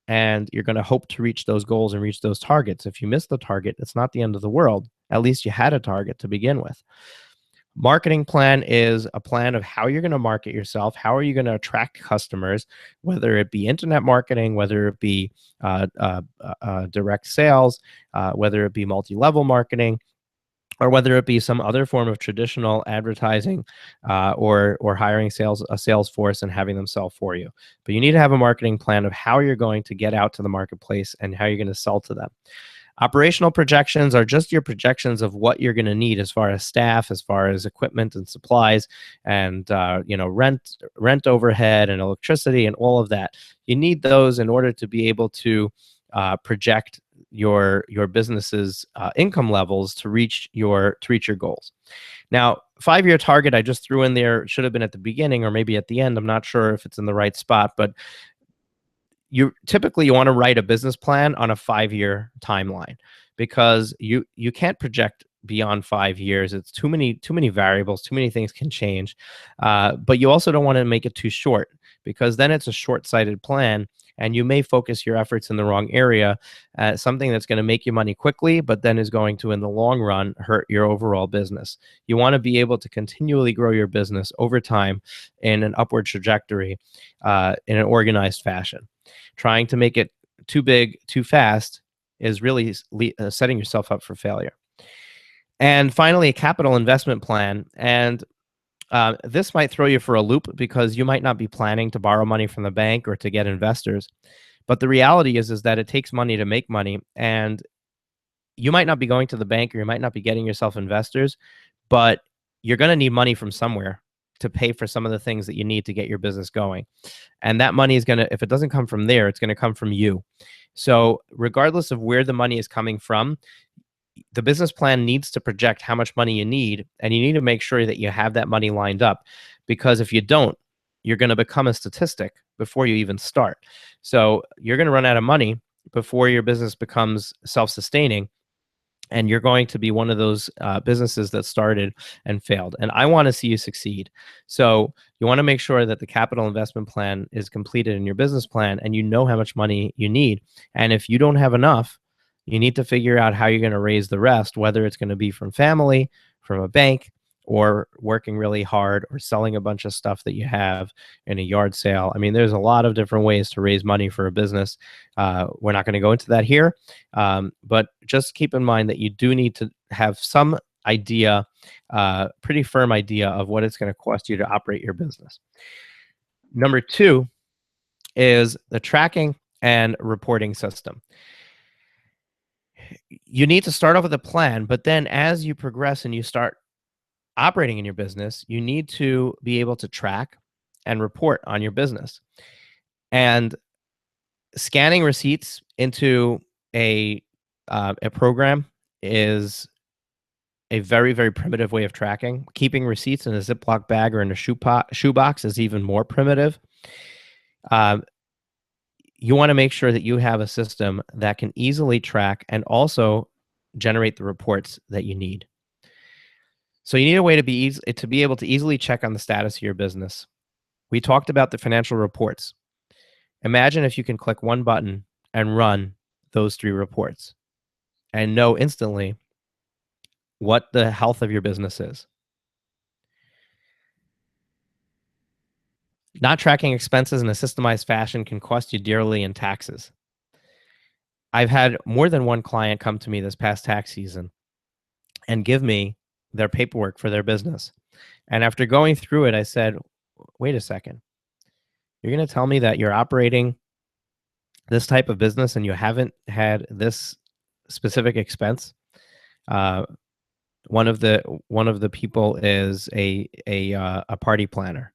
and you're going to hope to reach those goals and reach those targets. If you miss the target, it's not the end of the world. At least you had a target to begin with. Marketing plan is a plan of how you're going to market yourself. How are you going to attract customers, whether it be internet marketing, whether it be direct sales, whether it be multi-level marketing, or whether it be some other form of traditional advertising, or hiring a sales force and having them sell for you. But you need to have a marketing plan of how you're going to get out to the marketplace and how you're going to sell to them. Operational projections are just your projections of what you're going to need as far as staff, as far as equipment and supplies, and rent overhead and electricity and all of that. You need those in order to be able to project your business's income levels to reach your goals. Now, 5-year target I just threw in there, should have been at the beginning or maybe at the end. I'm not sure if it's in the right spot, but you want to write a business plan on a 5-year timeline, because you can't project beyond 5 years. It's too many variables, too many things can change. But you also don't want to make it too short, because then it's a short-sighted plan and you may focus your efforts in the wrong area at something that's going to make you money quickly, but then is going to, in the long run, hurt your overall business. You want to be able to continually grow your business over time in an upward trajectory in an organized fashion. Trying to make it too big, too fast is really setting yourself up for failure. And finally, a capital investment plan. And this might throw you for a loop because you might not be planning to borrow money from the bank or to get investors. But the reality is that it takes money to make money. And you might not be going to the bank or you might not be getting yourself investors, but you're going to need money from somewhere to pay for some of the things that you need to get your business going. And that money is going to, if it doesn't come from there, it's going to come from you. So regardless of where the money is coming from, the business plan needs to project how much money you need, and you need to make sure that you have that money lined up, because if you don't, you're going to become a statistic before you even start. So you're going to run out of money before your business becomes self-sustaining, and you're going to be one of those businesses that started and failed. And I want to see you succeed. So you want to make sure that the capital investment plan is completed in your business plan, and you know how much money you need. And if you don't have enough, you need to figure out how you're going to raise the rest, whether it's going to be from family, from a bank, or working really hard, or selling a bunch of stuff that you have in a yard sale. I mean, there's a lot of different ways to raise money for a business. We're not going to go into that here, but just keep in mind that you do need to have some idea, pretty firm idea of what it's going to cost you to operate your business. Number two is the tracking and reporting system. You need to start off with a plan, but then as you progress and you start operating in your business, you need to be able to track and report on your business. And scanning receipts into a program is a very, very primitive way of tracking. Keeping receipts in a Ziploc bag or in a shoebox is even more primitive. You want to make sure that you have a system that can easily track and also generate the reports that you need. So you need a way to be able to easily check on the status of your business. We talked about the financial reports. Imagine if you can click one button and run those 3 reports and know instantly what the health of your business is. Not tracking expenses in a systemized fashion can cost you dearly in taxes. I've had more than one client come to me this past tax season and give me their paperwork for their business. And after going through it, I said, wait a second. You're going to tell me that you're operating this type of business and you haven't had this specific expense? One of the people is a party planner,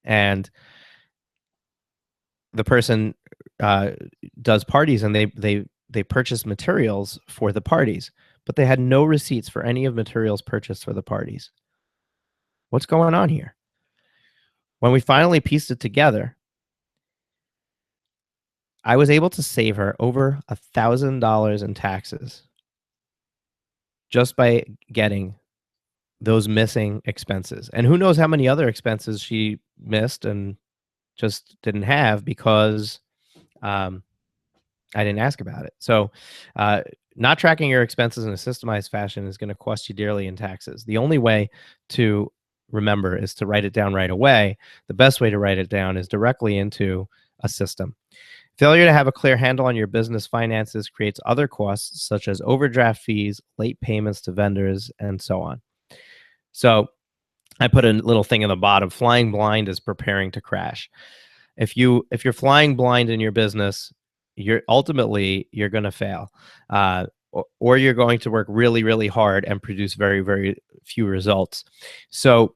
and the person does parties, and they purchase materials for the parties, but they had no receipts for any of materials purchased for the parties. What's going on here? When we finally pieced it together, I was able to save her over $1,000 in taxes just by getting those missing expenses. And who knows how many other expenses she missed and just didn't have because I didn't ask about it. So not tracking your expenses in a systemized fashion is going to cost you dearly in taxes. The only way to remember is to write it down right away. The best way to write it down is directly into a system. Failure to have a clear handle on your business finances creates other costs such as overdraft fees, late payments to vendors, and so on. So I put a little thing in the bottom. Flying blind is preparing to crash. If you're flying blind in your business, you're going to fail, or you're going to work really, really hard and produce very, very few results. So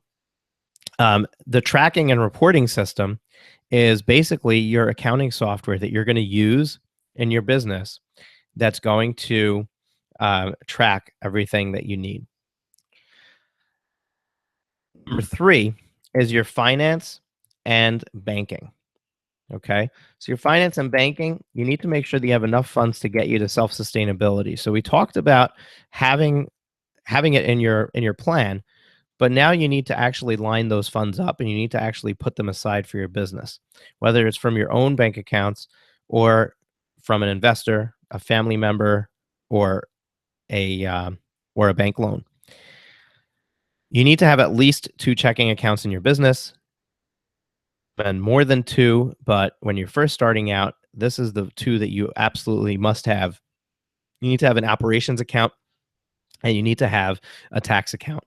the tracking and reporting system is basically your accounting software that you're going to use in your business that's going to track everything that you need. Number 3 is your finance and banking. Okay, so your finance and banking, you need to make sure that you have enough funds to get you to self-sustainability. So we talked about having it in your plan, but now you need to actually line those funds up, and you need to actually put them aside for your business, whether it's from your own bank accounts or from an investor, a family member, or a bank loan. You need to have at least 2 checking accounts in your business, and more than 2, but when you're first starting out, this is the 2 that you absolutely must have. You need to have an operations account, and you need to have a tax account.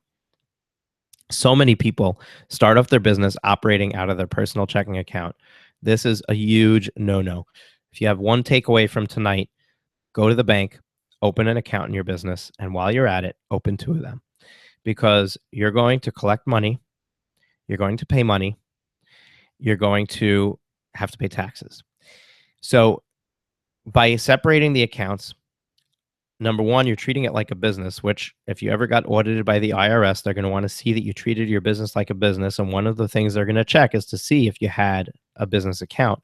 So many people start off their business operating out of their personal checking account. This is a huge no-no. If you have one takeaway from tonight, go to the bank, open an account in your business, and while you're at it, open 2 of them, because you're going to collect money, you're going to pay money, you're going to have to pay taxes. So by separating the accounts, number one, you're treating it like a business, which if you ever got audited by the IRS, they're going to want to see that you treated your business like a business. And one of the things they're going to check is to see if you had a business account.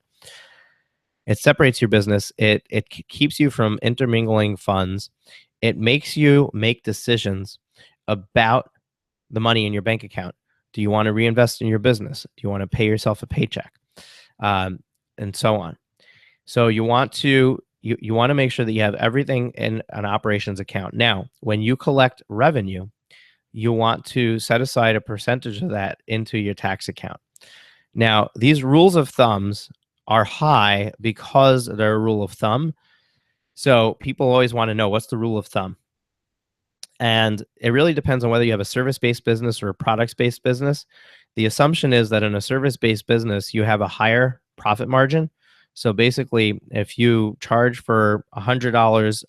It separates your business. It keeps you from intermingling funds. It makes you make decisions about the money in your bank account. Do you want to reinvest in your business? Do you want to pay yourself a paycheck? And so on. So you want to make sure that you have everything in an operations account. Now, when you collect revenue, you want to set aside a percentage of that into your tax account. Now, these rules of thumbs are high because they're a rule of thumb. So people always want to know, what's the rule of thumb? And it really depends on whether you have a service-based business or a products-based business. The assumption is that in a service-based business, you have a higher profit margin. So basically, if you charge for $100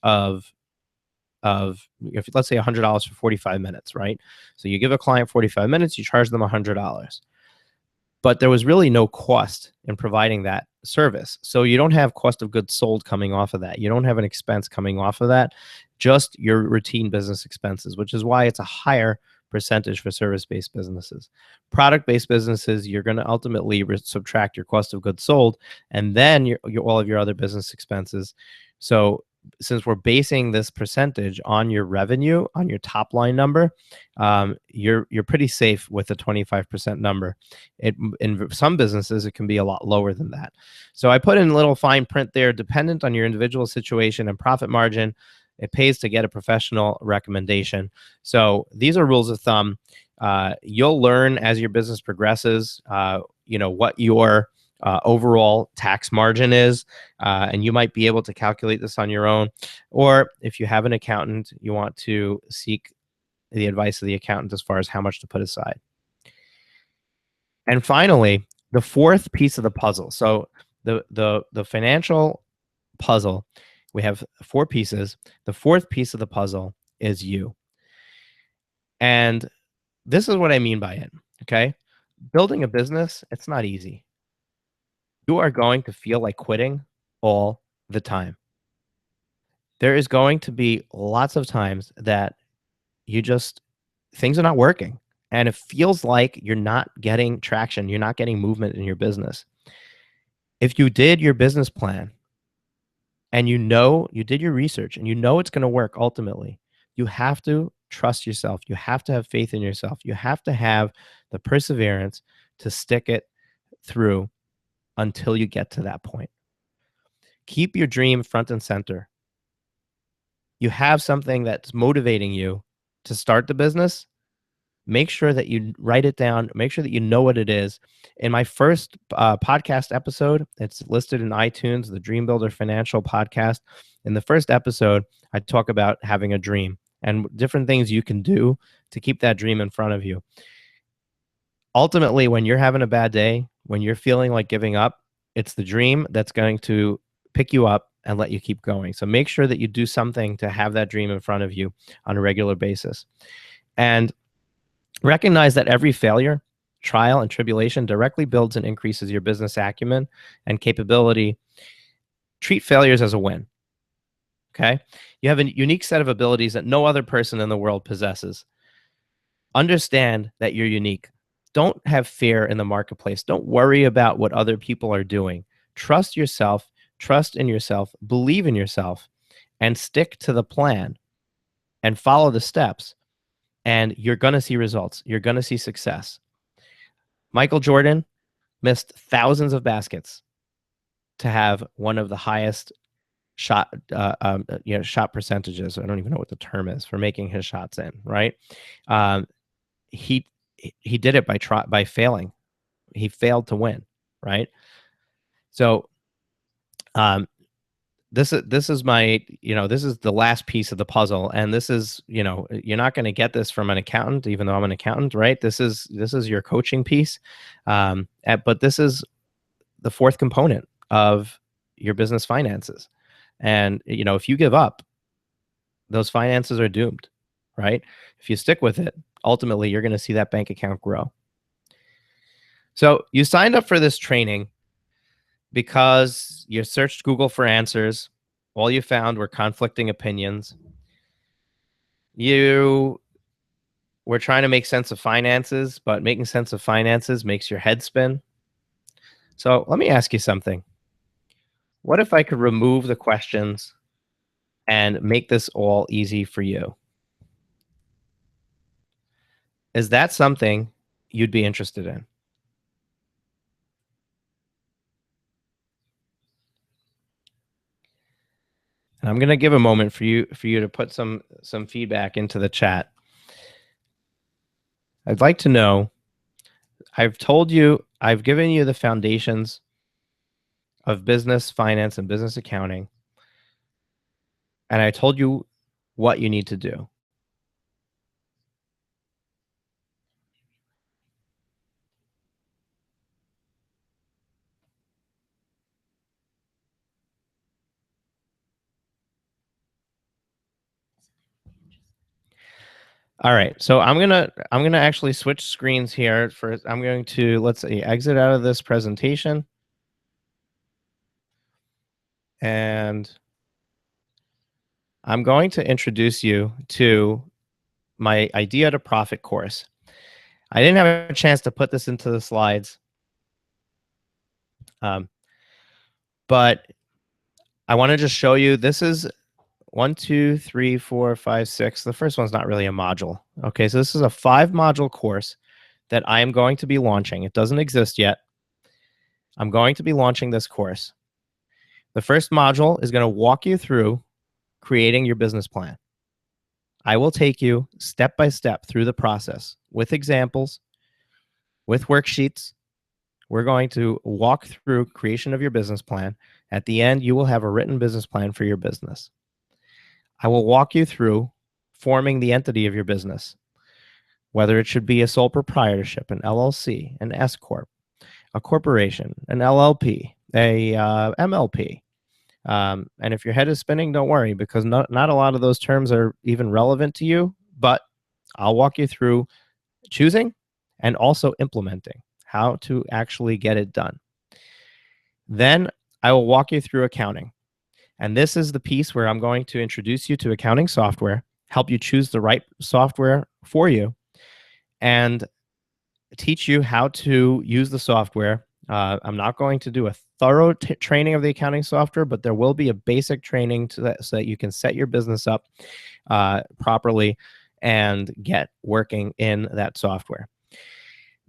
if let's say $100 for 45 minutes, right? So you give a client 45 minutes, you charge them $100. But there was really no cost in providing that service. So you don't have cost of goods sold coming off of that. You don't have an expense coming off of that, just your routine business expenses, which is why it's a higher percentage for service-based businesses. Product-based businesses, you're going to ultimately subtract your cost of goods sold and then all of your other business expenses. So since we're basing this percentage on your revenue, on your top line number, you're pretty safe with a 25% number. In some businesses, it can be a lot lower than that. So I put in a little fine print there, dependent on your individual situation and profit margin. It pays to get a professional recommendation. So these are rules of thumb. You'll learn as your business progresses, what your overall tax margin is, and you might be able to calculate this on your own. Or if you have an accountant, you want to seek the advice of the accountant as far as how much to put aside. And finally, the fourth piece of the puzzle. So the financial puzzle, we have 4 pieces. The fourth piece of the puzzle is you. And this is what I mean by it, okay? Building a business, it's not easy. You are going to feel like quitting all the time. There is going to be lots of times that things are not working, and it feels like you're not getting traction, you're not getting movement in your business. If you did your business plan and you did your research and it's going to work ultimately, you have to trust yourself. You have to have faith in yourself. You have to have the perseverance to stick it through until you get to that point. Keep your dream front and center. You have something that's motivating you to start the business. Make sure that you write it down. Make sure that you know what it is. In my first podcast episode, it's listed in iTunes, the Dream Builder Financial Podcast. In the first episode, I talk about having a dream and different things you can do to keep that dream in front of you. Ultimately, when you're having a bad day, when you're feeling like giving up, it's the dream that's going to pick you up and let you keep going. So make sure that you do something to have that dream in front of you on a regular basis. And recognize that every failure, trial, and tribulation directly builds and increases your business acumen and capability. Treat failures as a win. Okay? You have a unique set of abilities that no other person in the world possesses. Understand that you're unique. Don't have fear in the marketplace. Don't worry about what other people are doing. Trust yourself, trust in yourself, believe in yourself, and stick to the plan and follow the steps. And you're going to see results. You're going to see success. Michael Jordan missed thousands of baskets. to have one of the highest shot shot percentages. I don't even know what the term is for making his shots in, right? He did it by failing. He failed to win, right? So this is my, this is the last piece of the puzzle, and this is, you're not going to get this from an accountant, even though I'm an accountant, right? This is your coaching piece, but this is the fourth component of your business finances. And if you give up, those finances are doomed, right? If you stick with it, ultimately you're going to see that bank account grow. So you signed up for this training because you searched Google for answers. All you found were conflicting opinions. You were trying to make sense of finances, but making sense of finances makes your head spin. So let me ask you something. What if I could remove the questions and make this all easy for you? Is that something you'd be interested in? And I'm going to give a moment for you to put some feedback into the chat. I'd like to know, I've given you the foundations of business finance and business accounting, and I told you what you need to do. All right, so I'm gonna actually switch screens here. I'm going to, let's see, exit out of this presentation, and I'm going to introduce you to my Idea to Profit course. I didn't have a chance to put this into the slides, but I want to just show you. This is 1, 2, 3, 4, 5, 6. The first one's not really a module. Okay, so this is a 5-module course that I am going to be launching. It doesn't exist yet. I'm going to be launching this course. The first module is going to walk you through creating your business plan. I will take you step by step through the process with examples, with worksheets. We're going to walk through creation of your business plan. At the end, you will have a written business plan for your business. I will walk you through forming the entity of your business, whether it should be a sole proprietorship, an LLC, an S Corp, a corporation, an LLP, a MLP. And if your head is spinning, don't worry, because not a lot of those terms are even relevant to you, but I'll walk you through choosing and also implementing how to actually get it done. Then I will walk you through accounting. And this is the piece where I'm going to introduce you to accounting software, help you choose the right software for you, and teach you how to use the software. I'm not going to do a thorough training of the accounting software, but there will be a basic training so that you can set your business up properly and get working in that software.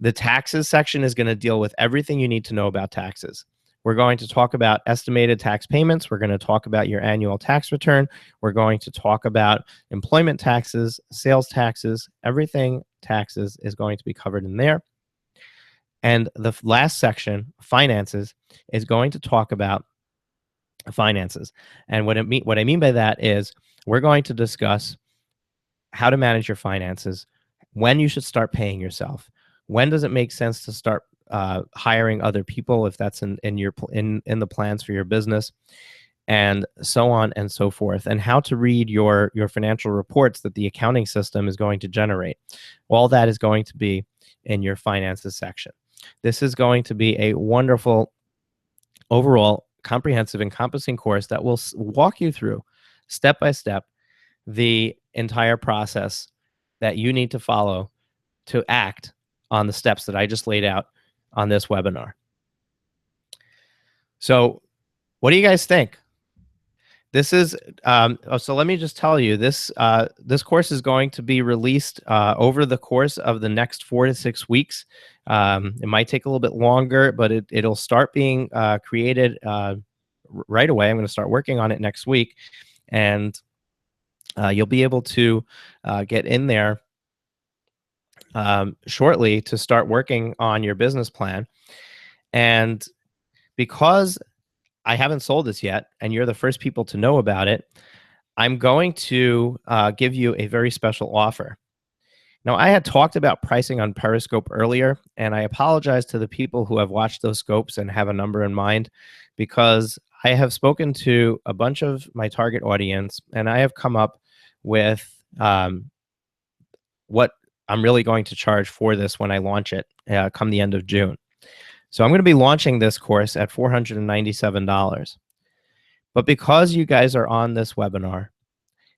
The taxes section is going to deal with everything you need to know about taxes. We're going to talk about estimated tax payments. We're going to talk about your annual tax return. We're going to talk about employment taxes, sales taxes. Everything taxes is going to be covered in there. And the last section, finances, is going to talk about finances. And what I mean by that is we're going to discuss how to manage your finances, when you should start paying yourself, when does it make sense to start hiring other people if that's in the plans for your business, and so on and so forth, and how to read your financial reports that the accounting system is going to generate. All that is going to be in your finances section. This is going to be a wonderful overall comprehensive encompassing course that will walk you through step by step the entire process that you need to follow to act on the steps that I just laid out on this webinar. So what do you guys think? This is so let me just tell you, this this course is going to be released over the course of the next 4 to 6 weeks. It might take a little bit longer, but it'll start being created right away. I'm going to start working on it next week, and you'll be able to get in there shortly to start working on your business plan. And because I haven't sold this yet, and you're the first people to know about it, I'm going to give you a very special offer. Now, I had talked about pricing on Periscope earlier, and I apologize to the people who have watched those scopes and have a number in mind, because I have spoken to a bunch of my target audience, and I have come up with what I'm really going to charge for this when I launch it come the end of June. So I'm going to be launching this course at $497. But because you guys are on this webinar,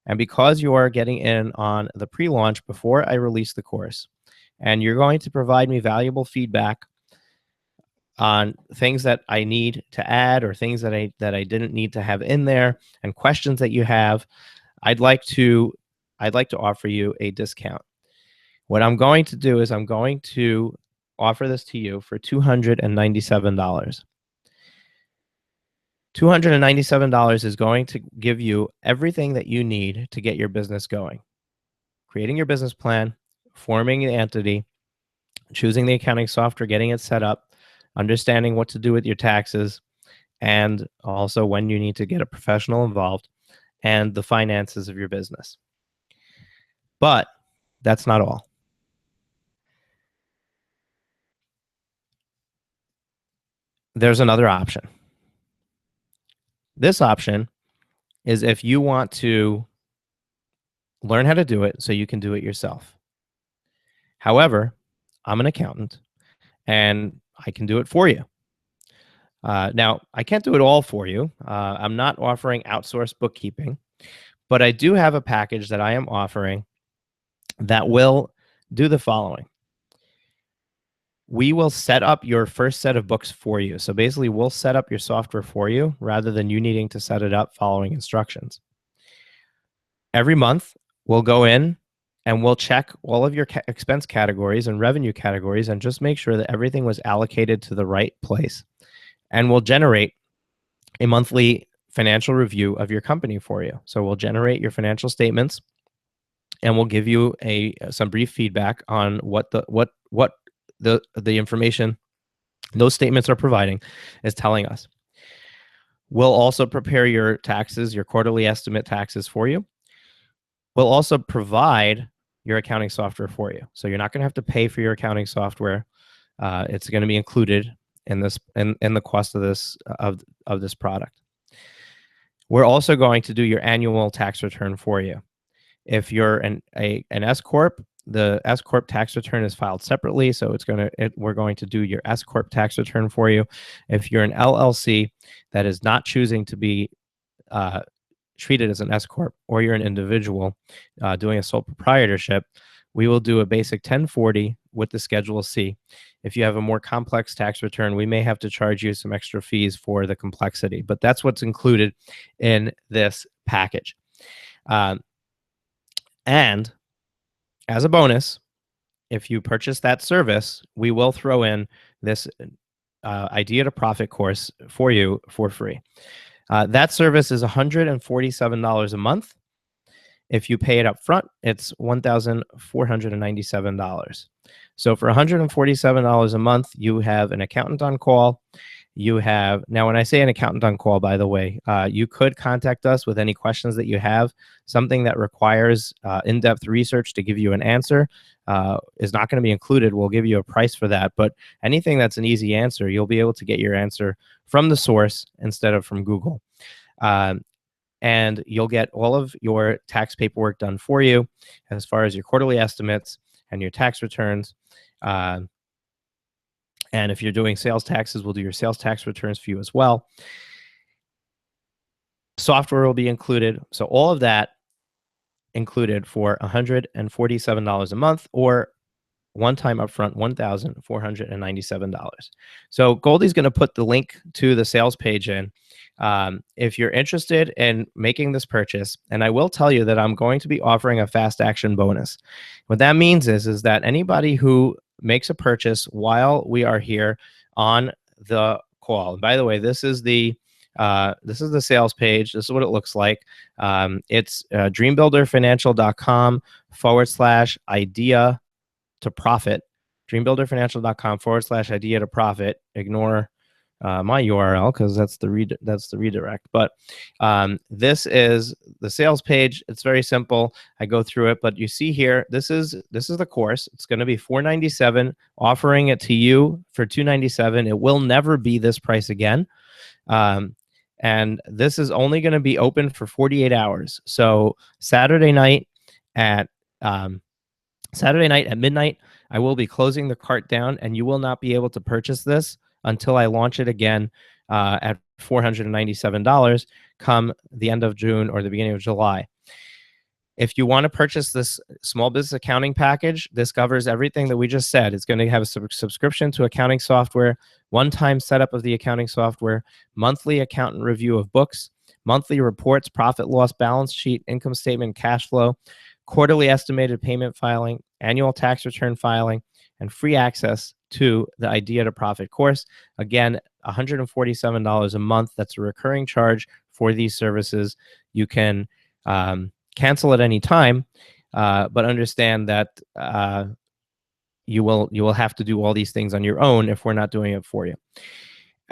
and because you are getting in on the pre-launch before I release the course, and you're going to provide me valuable feedback on things that I need to add or things that I didn't need to have in there, and questions that you have, I'd like to offer you a discount. What I'm going to do is I'm going to offer this to you for $297. $297 is going to give you everything that you need to get your business going. Creating your business plan, forming the entity, choosing the accounting software, getting it set up, understanding what to do with your taxes, and also when you need to get a professional involved, and the finances of your business. But that's not all. There's another option. This option is if you want to learn how to do it so you can do it yourself. However, I'm an accountant and I can do it for you. Now, I can't do it all for you. I'm not offering outsourced bookkeeping, but I do have a package that I am offering that will do the following. We will set up your first set of books for you. So basically, we'll set up your software for you rather than you needing to set it up following instructions. Every month, we'll go in and we'll check all of your expense categories and revenue categories and just make sure that everything was allocated to the right place. And we'll generate a monthly financial review of your company for you. So we'll generate your financial statements, and we'll give you some brief feedback on what the information those statements are providing is telling us. We'll also prepare your taxes, your quarterly estimate taxes for you. We'll also provide your accounting software for you. So you're not going to have to pay for your accounting software. It's going to be included in this in the cost of this of this product. We're also going to do your annual tax return for you. If you're an S corp, the S corp tax return is filed separately, so we're going to do your S corp tax return for you. If you're an LLC that is not choosing to be treated as an S corp, or you're an individual doing a sole proprietorship, we will do a basic 1040 with the Schedule C. If you have a more complex tax return, we may have to charge you some extra fees for the complexity, but that's what's included in this package. And as a bonus, if you purchase that service, we will throw in this Idea to Profit course for you for free. That service is $147 a month. If you pay it up front, it's $1,497. So for $147 a month, you have an accountant on call. Now, when I say an accountant on call, by the way, you could contact us with any questions that you have. Something that requires in-depth research to give you an answer is not going to be included. We'll give you a price for that. But anything that's an easy answer, you'll be able to get your answer from the source instead of from Google. And you'll get all of your tax paperwork done for you as far as your quarterly estimates and your tax returns. And if you're doing sales taxes, we'll do your sales tax returns for you as well. Software will be included. So all of that included for $147 a month, or one-time upfront $1,497. So Goldie's going to put the link to the sales page in. If you're interested in making this purchase, and I will tell you that I'm going to be offering a fast action bonus. What that means is that anybody who makes a purchase while we are here on the call. And by the way, this is the sales page. This is what it looks like. It's dreambuilderfinancial.com/idea to profit. dreambuilderfinancial.com/idea to profit. Ignore my URL because that's the redirect. But this is the sales page. It's very simple. I go through it, but you see here, this is the course. It's going to be $497. Offering it to you for $297. It will never be this price again. And this is only going to be open for 48 hours. So Saturday night at midnight, I will be closing the cart down, and you will not be able to purchase this until I launch it again at $497 come the end of June or the beginning of July. If you want to purchase this small business accounting package, this covers everything that we just said. It's going to have a subscription to accounting software, one-time setup of the accounting software, monthly accountant review of books, monthly reports, profit loss balance sheet, income statement, cash flow, quarterly estimated payment filing, annual tax return filing, and free access to the Idea to Profit course. Again, $147 a month. That's a recurring charge for these services. You can cancel at any time, but understand that you will have to do all these things on your own if we're not doing it for you.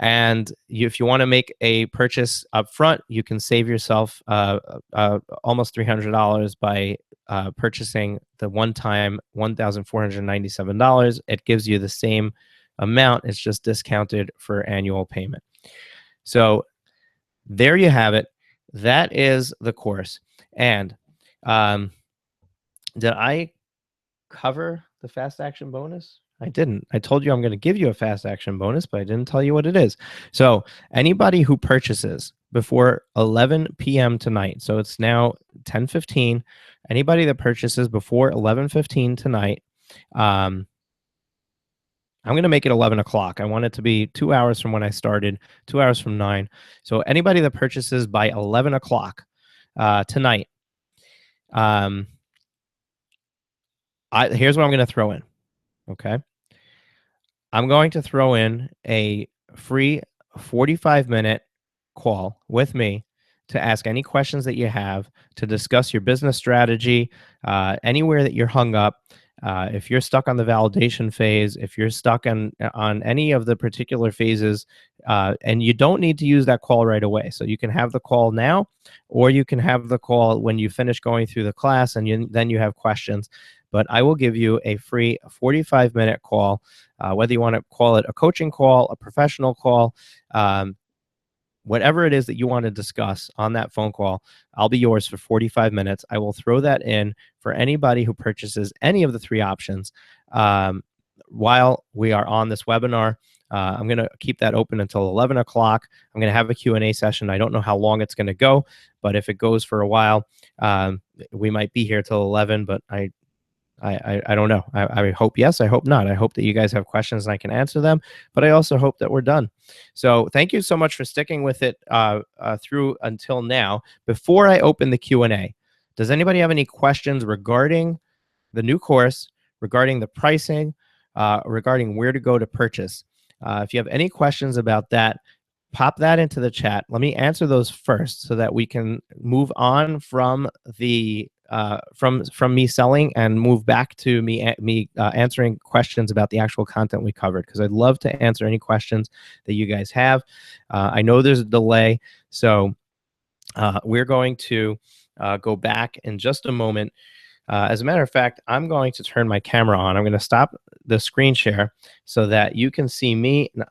And if you want to make a purchase up front, you can save yourself almost $300 by purchasing the one-time $1,497. It gives you the same amount. It's just discounted for annual payment. So there you have it. That is the course. And did I cover the fast action bonus? I didn't. I told you I'm going to give you a fast action bonus, but I didn't tell you what it is. So anybody who purchases before 11 p.m. tonight, so it's now 10:15. Anybody that purchases before 11:15 tonight, I'm going to make it 11 o'clock. I want it to be 2 hours from when I started, 2 hours from 9. So anybody that purchases by 11 o'clock tonight, here's what I'm going to throw in. Okay. I'm going to throw in a free 45-minute call with me to ask any questions that you have, to discuss your business strategy, anywhere that you're hung up. If you're stuck on the validation phase, if you're stuck on any of the particular phases, and you don't need to use that call right away. So you can have the call now, or you can have the call when you finish going through the class and then you have questions. But I will give you a free 45-minute call, whether you want to call it a coaching call, a professional call, whatever it is that you want to discuss on that phone call. I'll be yours for 45 minutes. I will throw that in for anybody who purchases any of the three options while we are on this webinar. I'm going to keep that open until 11 o'clock. I'm going to have a Q&A session. I don't know how long it's going to go, but if it goes for a while, we might be here till 11, but I don't know. I hope yes. I hope not. I hope that you guys have questions and I can answer them. But I also hope that we're done. So thank you so much for sticking with it through until now. Before I open the Q&A, does anybody have any questions regarding the new course, regarding the pricing, regarding where to go to purchase? If you have any questions about that, pop that into the chat. Let me answer those first so that we can move on from the from me selling and move back to me answering questions about the actual content we covered, because I'd love to answer any questions that you guys have. I know there's a delay, so we're going to go back in just a moment. As a matter of fact, I'm going to turn my camera on. I'm going to stop the screen share so that you can see me. And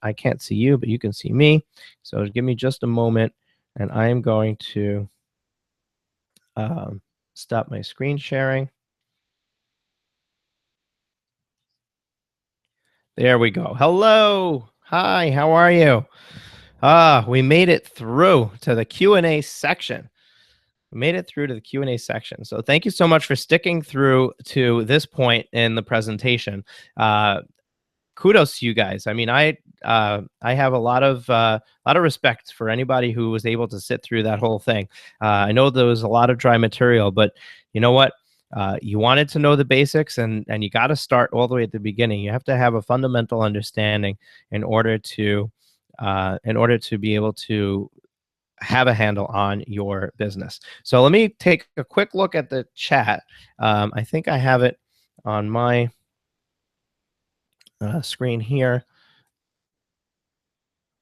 I can't see you, but you can see me. So give me just a moment, and I am going to stop my screen sharing. There we go. Hello. Hi, how are you? We made it through to the Q&A section. We made it through to the Q&A section. So thank you so much for sticking through to this point in the presentation. Kudos to you guys. I mean, I have a lot of respect for anybody who was able to sit through that whole thing. I know there was a lot of dry material, but you know what? You wanted to know the basics, and you got to start all the way at the beginning. You have to have a fundamental understanding in order to be able to have a handle on your business. So let me take a quick look at the chat. I think I have it on my screen here.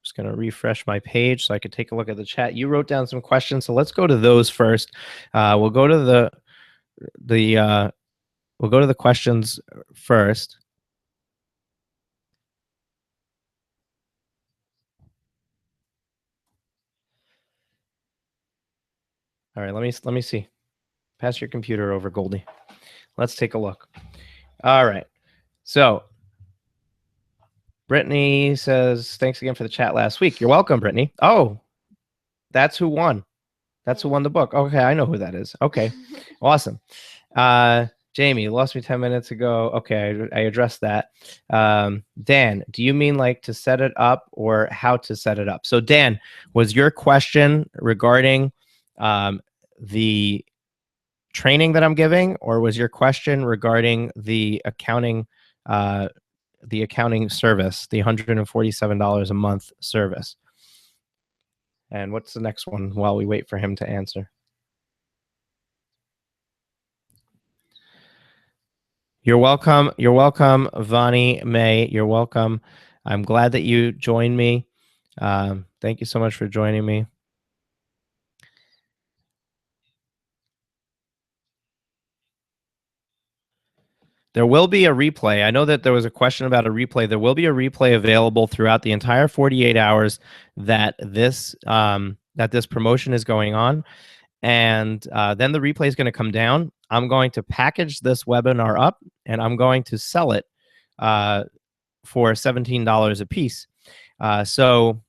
Just going to refresh my page so I could take a look at the chat. You wrote down some questions, so let's go to those first. We'll go to the questions first. All right, let me see. Pass your computer over, Goldie. Let's take a look. All right. So Brittany says, thanks again for the chat last week. You're welcome, Brittany. Oh, that's who won. That's who won the book. Okay, I know who that is. Okay, awesome. Jamie, you lost me 10 minutes ago. Okay, I addressed that. Dan, do you mean like to set it up or how to set it up? So Dan, was your question regarding the training that I'm giving, or was your question regarding the accounting service, the $147 a month service? And what's the next one while we wait for him to answer? You're welcome. You're welcome, Vani May. You're welcome. I'm glad that you joined me. Thank you so much for joining me. There will be a replay. I know that there was a question about a replay. There will be a replay available throughout the entire 48 hours that this promotion is going on. And then the replay is going to come down. I'm going to package this webinar up, and I'm going to sell it for $17 a piece. So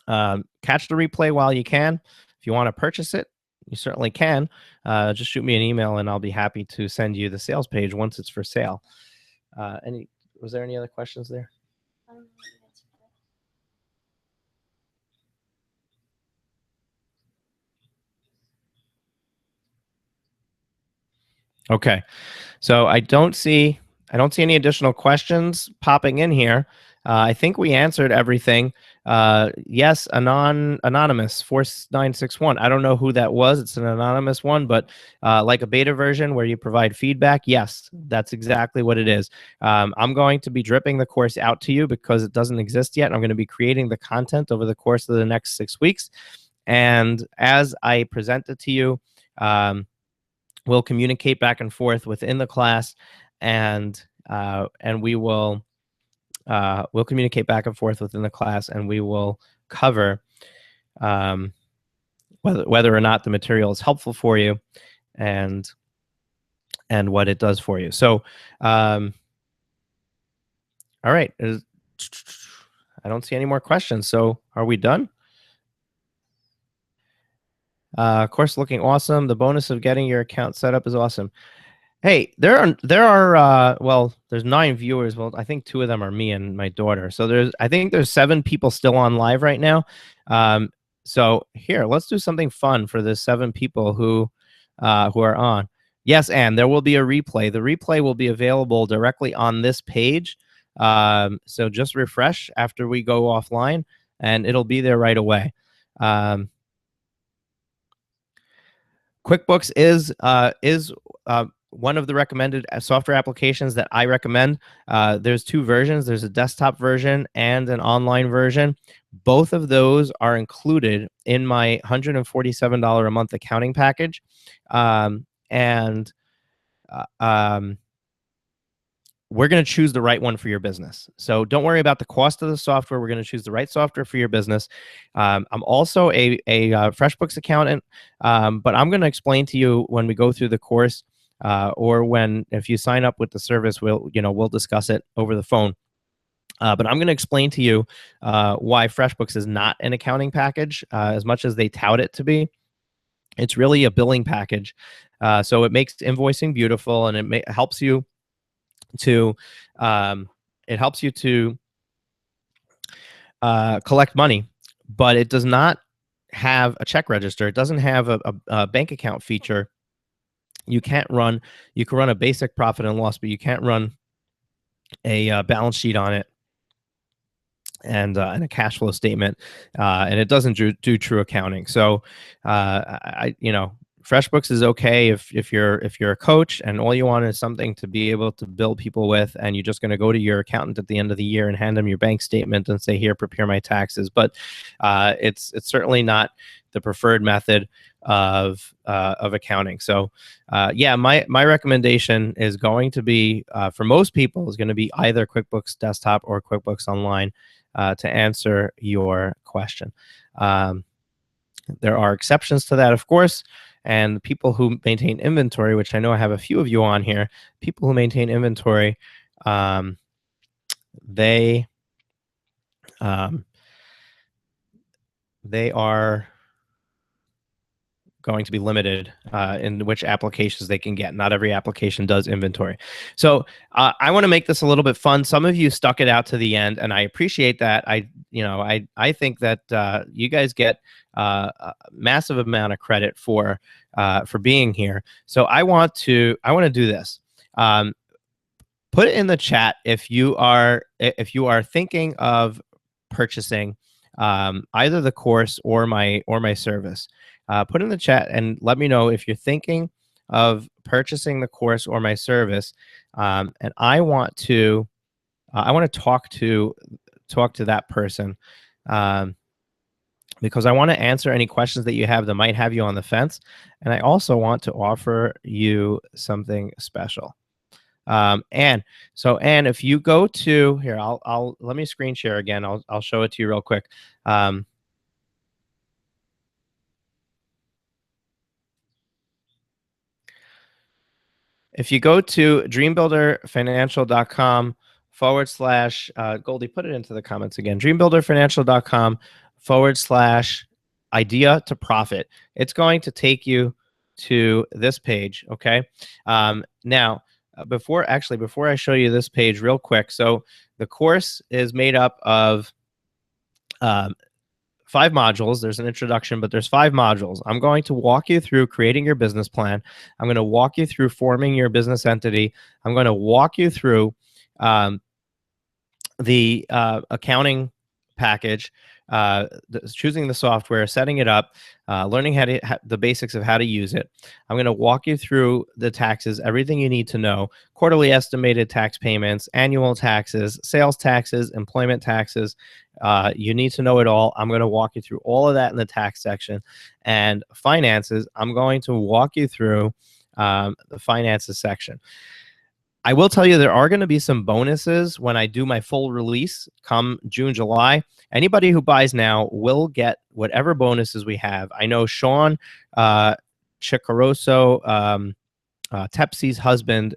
catch the replay while you can. If you want to purchase it, you certainly can. Just shoot me an email, and I'll be happy to send you the sales page once it's for sale. Was there any other questions there? Okay, so I don't see any additional questions popping in here. I think we answered everything. Yes, anonymous 4961. I don't know who that was. It's an anonymous one, but like a beta version where you provide feedback. Yes, that's exactly what it is. I'm going to be dripping the course out to you because it doesn't exist yet. I'm going to be creating the content over the course of the next 6 weeks, and as I present it to you, we'll communicate back and forth within the class, and we'll communicate back and forth within the class, and we will cover whether or not the material is helpful for you, and what it does for you. So, all right, I don't see any more questions. So, are we done? Course looking awesome. The bonus of getting your account set up is awesome. Hey, there are well, there's 9 viewers. Well, I think 2 of them are me and my daughter. So I think there's 7 people still on live right now. So here, let's do something fun for the 7 people who are on. Yes, and there will be a replay. The replay will be available directly on this page. So just refresh after we go offline, and it'll be there right away. QuickBooks is one of the recommended software applications that I recommend. There's 2 versions. There's a desktop version and an online version. Both of those are included in my $147 a month accounting package. We're going to choose the right one for your business. So don't worry about the cost of the software. We're going to choose the right software for your business. I'm also a FreshBooks accountant, but I'm going to explain to you when we go through the course, or if you sign up with the service, we'll discuss it over the phone. But I'm going to explain to you why FreshBooks is not an accounting package, as much as they tout it to be. It's really a billing package. So it makes invoicing beautiful, and helps you to it helps you to collect money, but it does not have a check register. It doesn't have a bank account feature. You can't run. You can run a basic profit and loss, but you can't run a balance sheet on it and a cash flow statement, and it doesn't do true accounting. So, FreshBooks is okay if you're a coach and all you want is something to be able to bill people with, and you're just going to go to your accountant at the end of the year and hand them your bank statement and say, "Here, prepare my taxes." But it's certainly not the preferred method of accounting. So, my recommendation is going to be for most people is going to be either QuickBooks Desktop or QuickBooks Online to answer your question. There are exceptions to that, of course, and people who maintain inventory, which I know I have a few of you on here, people who maintain inventory, they they are going to be limited in which applications they can get. Not every application does inventory. So I want to make this a little bit fun. Some of you stuck it out to the end, and I appreciate that. I think that you guys get a massive amount of credit for being here. So I want to do this. Put it in the chat if you are thinking of purchasing either the course or my service. Put in the chat and let me know if you're thinking of purchasing the course or my service. And I want to talk to that person, because I want to answer any questions that you have that might have you on the fence, and I also want to offer you something special. And if you go to here, I'll let me screen share again. I'll show it to you real quick. If you go to dreambuilderfinancial.com / Goldie, put it into the comments again. Dreambuilderfinancial.com / idea to profit. It's going to take you to this page. Okay. Now, before I show you this page real quick. So the course is made up of 5 modules. There's an introduction, but there's 5 modules. I'm going to walk you through creating your business plan. I'm going to walk you through forming your business entity. I'm going to walk you through the accounting package, choosing the software, setting it up, learning the basics of how to use it. I'm going to walk you through the taxes, everything you need to know: quarterly estimated tax payments, annual taxes, sales taxes, employment taxes. You need to know it all. I'm going to walk you through all of that in the tax section. And finances, I'm going to walk you through the finances section. I will tell you there are going to be some bonuses when I do my full release come June, July. Anybody who buys now will get whatever bonuses we have. I know Sean Chicoroso, Tepsi's husband,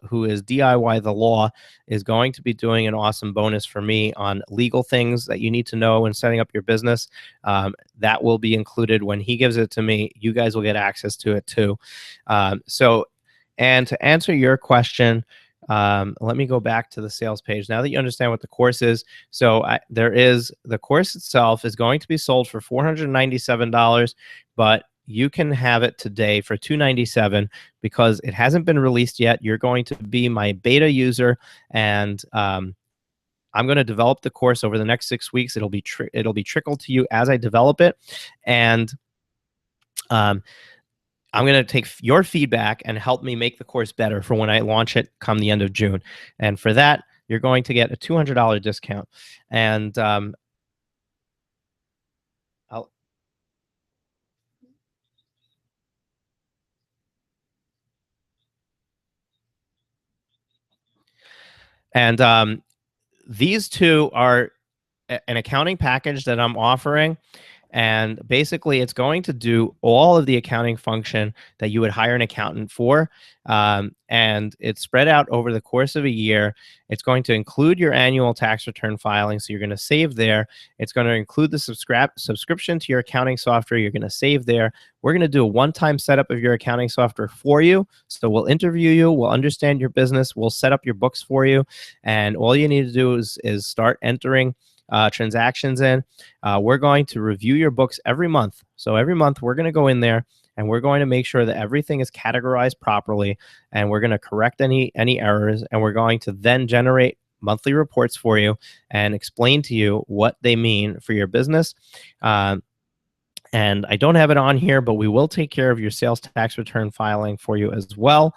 who is DIY the Law, is going to be doing an awesome bonus for me on legal things that you need to know when setting up your business. That will be included when he gives it to me. You guys will get access to it too. And to answer your question, let me go back to the sales page. Now that you understand what the course is, the course itself is going to be sold for $497, but you can have it today for $297 because it hasn't been released yet. You're going to be my beta user, and I'm going to develop the course over the next 6 weeks. It'll be trickled to you as I develop it, and I'm going to take your feedback and help me make the course better for when I launch it come the end of June. And for that, you're going to get a $200 discount. And these two are an accounting package that I'm offering And basically, it's going to do all of the accounting function that you would hire an accountant for. And it's spread out over the course of a year. It's going to include your annual tax return filing. So you're going to save there. It's going to include the subscription to your accounting software. You're going to save there. We're going to do a one-time setup of your accounting software for you. So we'll interview you. We'll understand your business. We'll set up your books for you. And all you need to do is start entering transactions in. We're going to review your books every month. So every month we're going to go in there and we're going to make sure that everything is categorized properly, and we're going to correct any errors, and we're going to then generate monthly reports for you and explain to you what they mean for your business. And I don't have it on here, but we will take care of your sales tax return filing for you as well.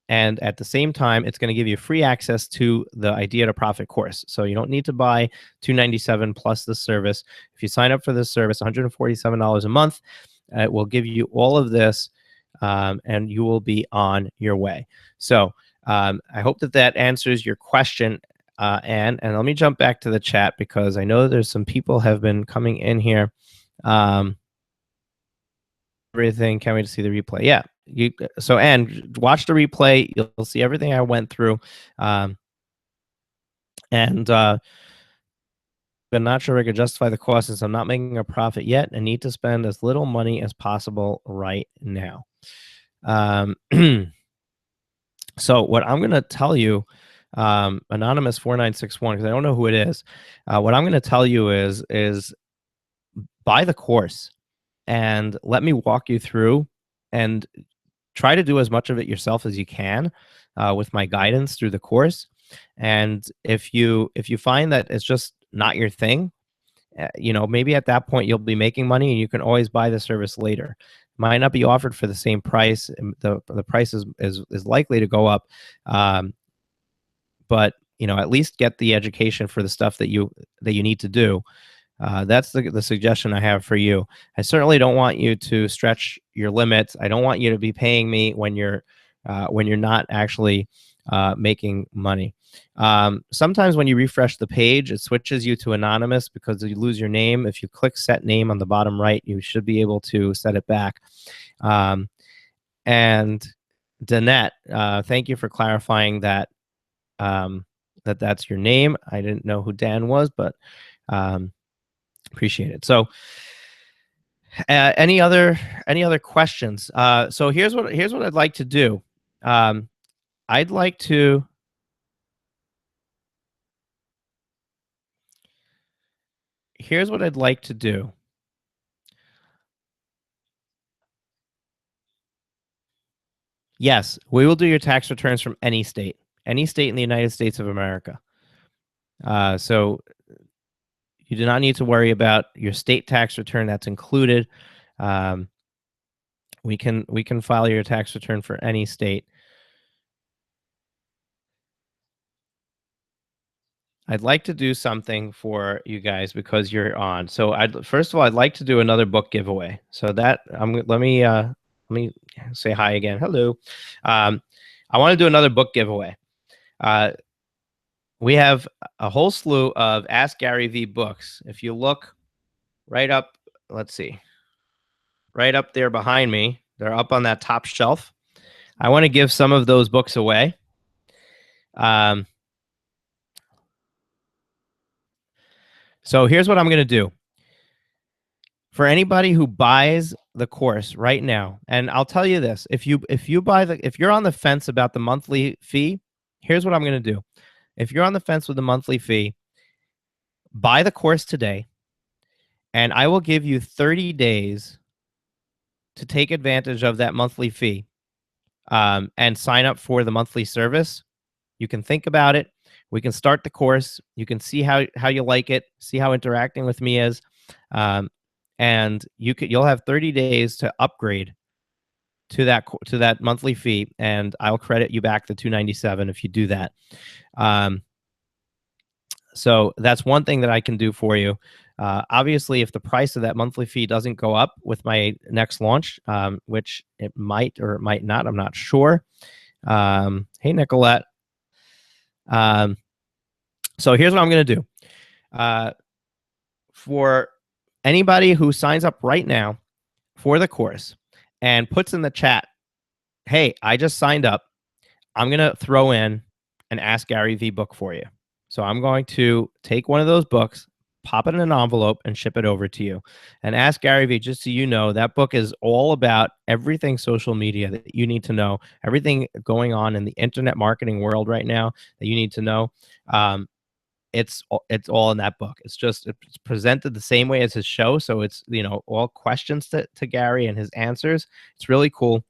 And at the same time, it's going to give you free access to the Idea to Profit course. So you don't need to buy $297 plus the service. If you sign up for this service, $147 a month, it will give you all of this, and you will be on your way. So I hope that answers your question, Anne. And let me jump back to the chat because I know there's some people have been coming in here. Everything. Can't wait to see the replay. Yeah. So, Anne, watch the replay. You'll see everything I went through. And I'm not sure I could justify the cost since I'm not making a profit yet and need to spend as little money as possible right now. So what I'm going to tell you, Anonymous 4961, because I don't know who it is. What I'm going to tell you is buy the course and let me walk you through and try to do as much of it yourself as you can with my guidance through the course. And if you find that it's just not your thing, maybe at that point you'll be making money and you can always buy the service later. Might not be offered for the same price. The price is likely to go up, but at least get the education for the stuff that you need to do. That's the suggestion I have for you. I certainly don't want you to stretch your limits. I don't want you to be paying me when you're not actually making money. Sometimes when you refresh the page, it switches you to anonymous because you lose your name. If you click set name on the bottom right, you should be able to set it back. And Danette, thank you for clarifying that that's your name. I didn't know who Dan was, but appreciate it. So any other questions? So here's what I'd like to do. Here's what I'd like to do. Yes, we will do your tax returns from any state in the United States of America. So you do not need to worry about your state tax return. That's included. We can file your tax return for any state. I'd like to do something for you guys because you're on. So first of all, I'd like to do another book giveaway. So that let me say hi again. Hello. I want to do another book giveaway. We have a whole slew of Ask Gary V books. If you look right up, let's see, right up there behind me, they're up on that top shelf. I want to give some of those books away. So here's what I'm going to do. For anybody who buys the course right now, and I'll tell you this, if you're on the fence about the monthly fee, here's what I'm going to do. If you're on the fence with the monthly fee, buy the course today, and I will give you 30 days to take advantage of that monthly fee and sign up for the monthly service. You can think about it. We can start the course. You can see how you like it, see how interacting with me is. And you'll have 30 days to upgrade to that monthly fee, and I'll credit you back the $297 if you do that. So that's one thing that I can do for you. Obviously, if the price of that monthly fee doesn't go up with my next launch, which it might or it might not, I'm not sure. Hey, Nicolette. So here's what I'm going to do. for anybody who signs up right now for the course and puts in the chat, hey, I just signed up, I'm going to throw in an Ask Gary V book for you. So I'm going to take one of those books, pop it in an envelope, and ship it over to you. And Ask Gary V, just so you know, that book is all about everything social media that you need to know, everything going on in the internet marketing world right now that you need to know. It's all in that book. It's presented the same way as his show. So it's, all questions to Gary and his answers. It's really cool.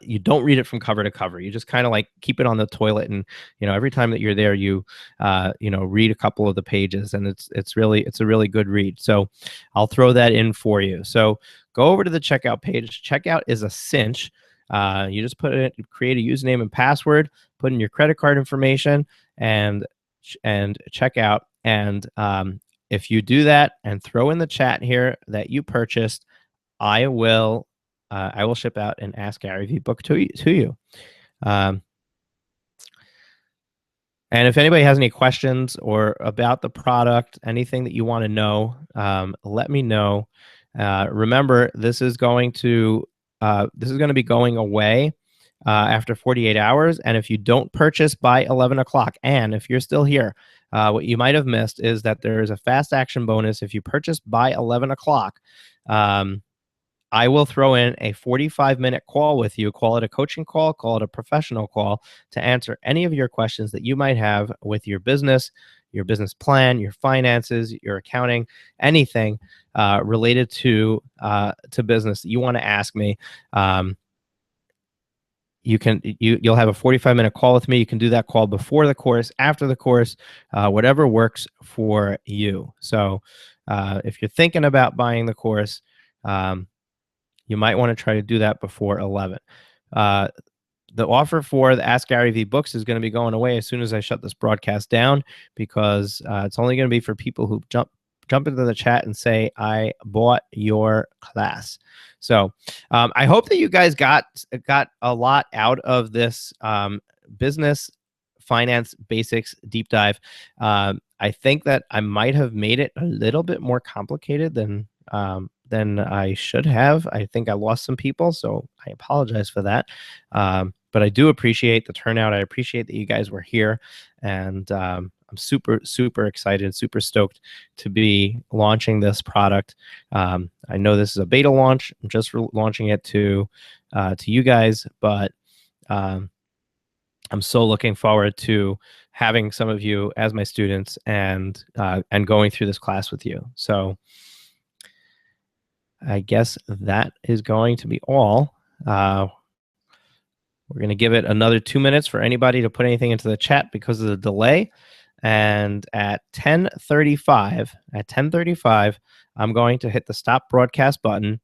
You don't read it from cover to cover. You just kind of like keep it on the toilet, and every time that you're there, you read a couple of the pages, and it's a really good read. So I'll throw that in for you. So go over to the checkout page. Checkout is a cinch. You just create a username and password, put in your credit card information, and check out. And if you do that and throw in the chat here that you purchased, I will ship out an Ask Gary V book to you. And if anybody has any questions or about the product, anything that you want to know, let me know. Remember, this is going to be going away after 48 hours. And if you don't purchase by 11 o'clock, and if you're still here, what you might have missed is that there is a fast action bonus. If you purchase by 11 o'clock, I will throw in a 45-minute call with you. Call it a coaching call, call it a professional call, to answer any of your questions that you might have with your business plan, your finances, your accounting, anything related to business that you want to ask me. You'll have a 45-minute call with me. You can do that call before the course, after the course, whatever works for you. So if you're thinking about buying the course, you might want to try to do that before 11. The offer for the Ask Gary V books is going to be going away as soon as I shut this broadcast down, because it's only going to be for people who jump into the chat and say, I bought your class. So I hope that you guys got a lot out of this business finance basics deep dive. I think that I might have made it a little bit more complicated than I should have. I think I lost some people, so I apologize for that. But I do appreciate the turnout. I appreciate that you guys were here, and I'm super, super excited, super stoked to be launching this product. I know this is a beta launch. I'm just launching it to you guys, but I'm so looking forward to having some of you as my students and going through this class with you. So I guess that is going to be all. We're going to give it another 2 minutes for anybody to put anything into the chat because of the delay. And at 10:35, I'm going to hit the stop broadcast button.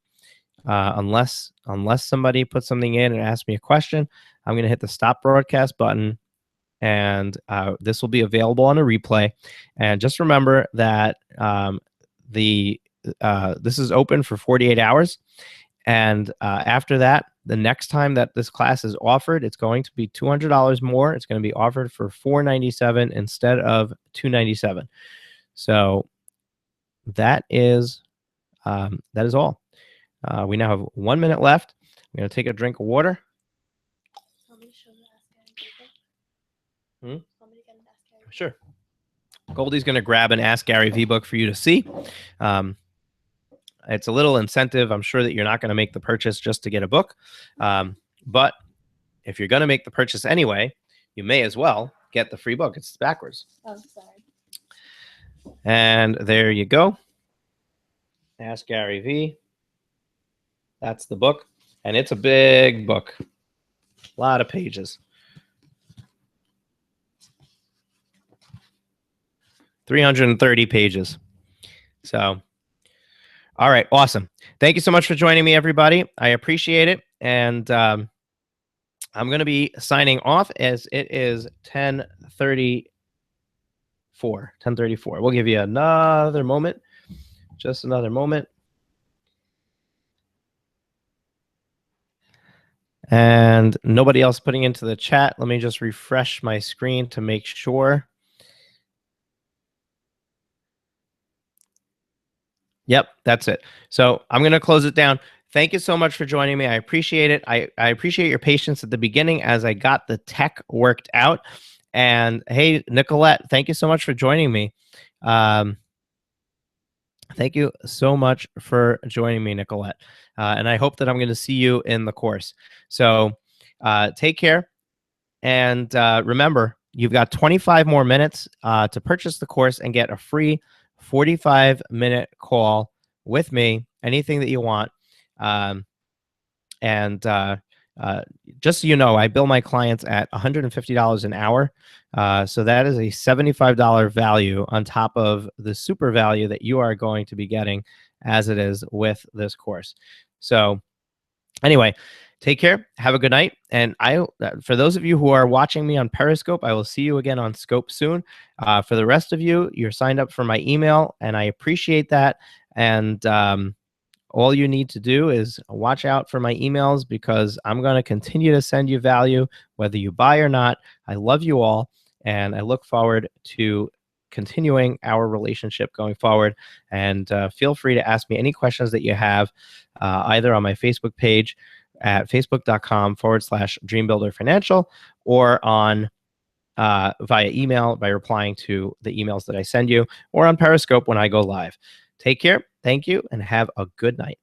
Unless somebody puts something in and asks me a question, I'm going to hit the stop broadcast button, and this will be available on a replay. And just remember that this is open for 48 hours. And after that, the next time that this class is offered, it's going to be $200 more. It's going to be offered for $497 instead of $297. So that is all. We now have 1 minute left. I'm going to take a drink of water. Sure. Goldie's going to grab an Ask Gary V book for you to see. It's a little incentive. I'm sure that you're not going to make the purchase just to get a book. But if you're going to make the purchase anyway, you may as well get the free book. It's backwards.
Oh, sorry.
And there you go. Ask Gary V. That's the book. And it's a big book. A lot of pages. 330 pages. So, all right, awesome. Thank you so much for joining me, everybody. I appreciate it. And I'm going to be signing off as it is 10:34. 10:34. We'll give you another moment. Just another moment. And nobody else putting into the chat. Let me just refresh my screen to make sure. Yep, that's it. So I'm going to close it down. Thank you so much for joining me. I appreciate it. I appreciate your patience at the beginning as I got the tech worked out. And hey, Nicolette, thank you so much for joining me. Thank you so much for joining me, Nicolette. And I hope that I'm going to see you in the course. So take care. And remember, you've got 25 more minutes to purchase the course and get a free 45-minute call with me, anything that you want. And just so you know, I bill my clients at $150 an hour. So that is a $75 value on top of the super value that you are going to be getting as it is with this course. So anyway, take care. Have a good night. And for those of you who are watching me on Periscope, I will see you again on Scope soon. For the rest of you, you're signed up for my email, and I appreciate that. And all you need to do is watch out for my emails, because I'm going to continue to send you value, whether you buy or not. I love you all, and I look forward to continuing our relationship going forward. And feel free to ask me any questions that you have, either on my Facebook page at facebook.com/dreambuilderfinancial, or on via email by replying to the emails that I send you, or on Periscope when I go live. Take care. Thank you, and have a good night.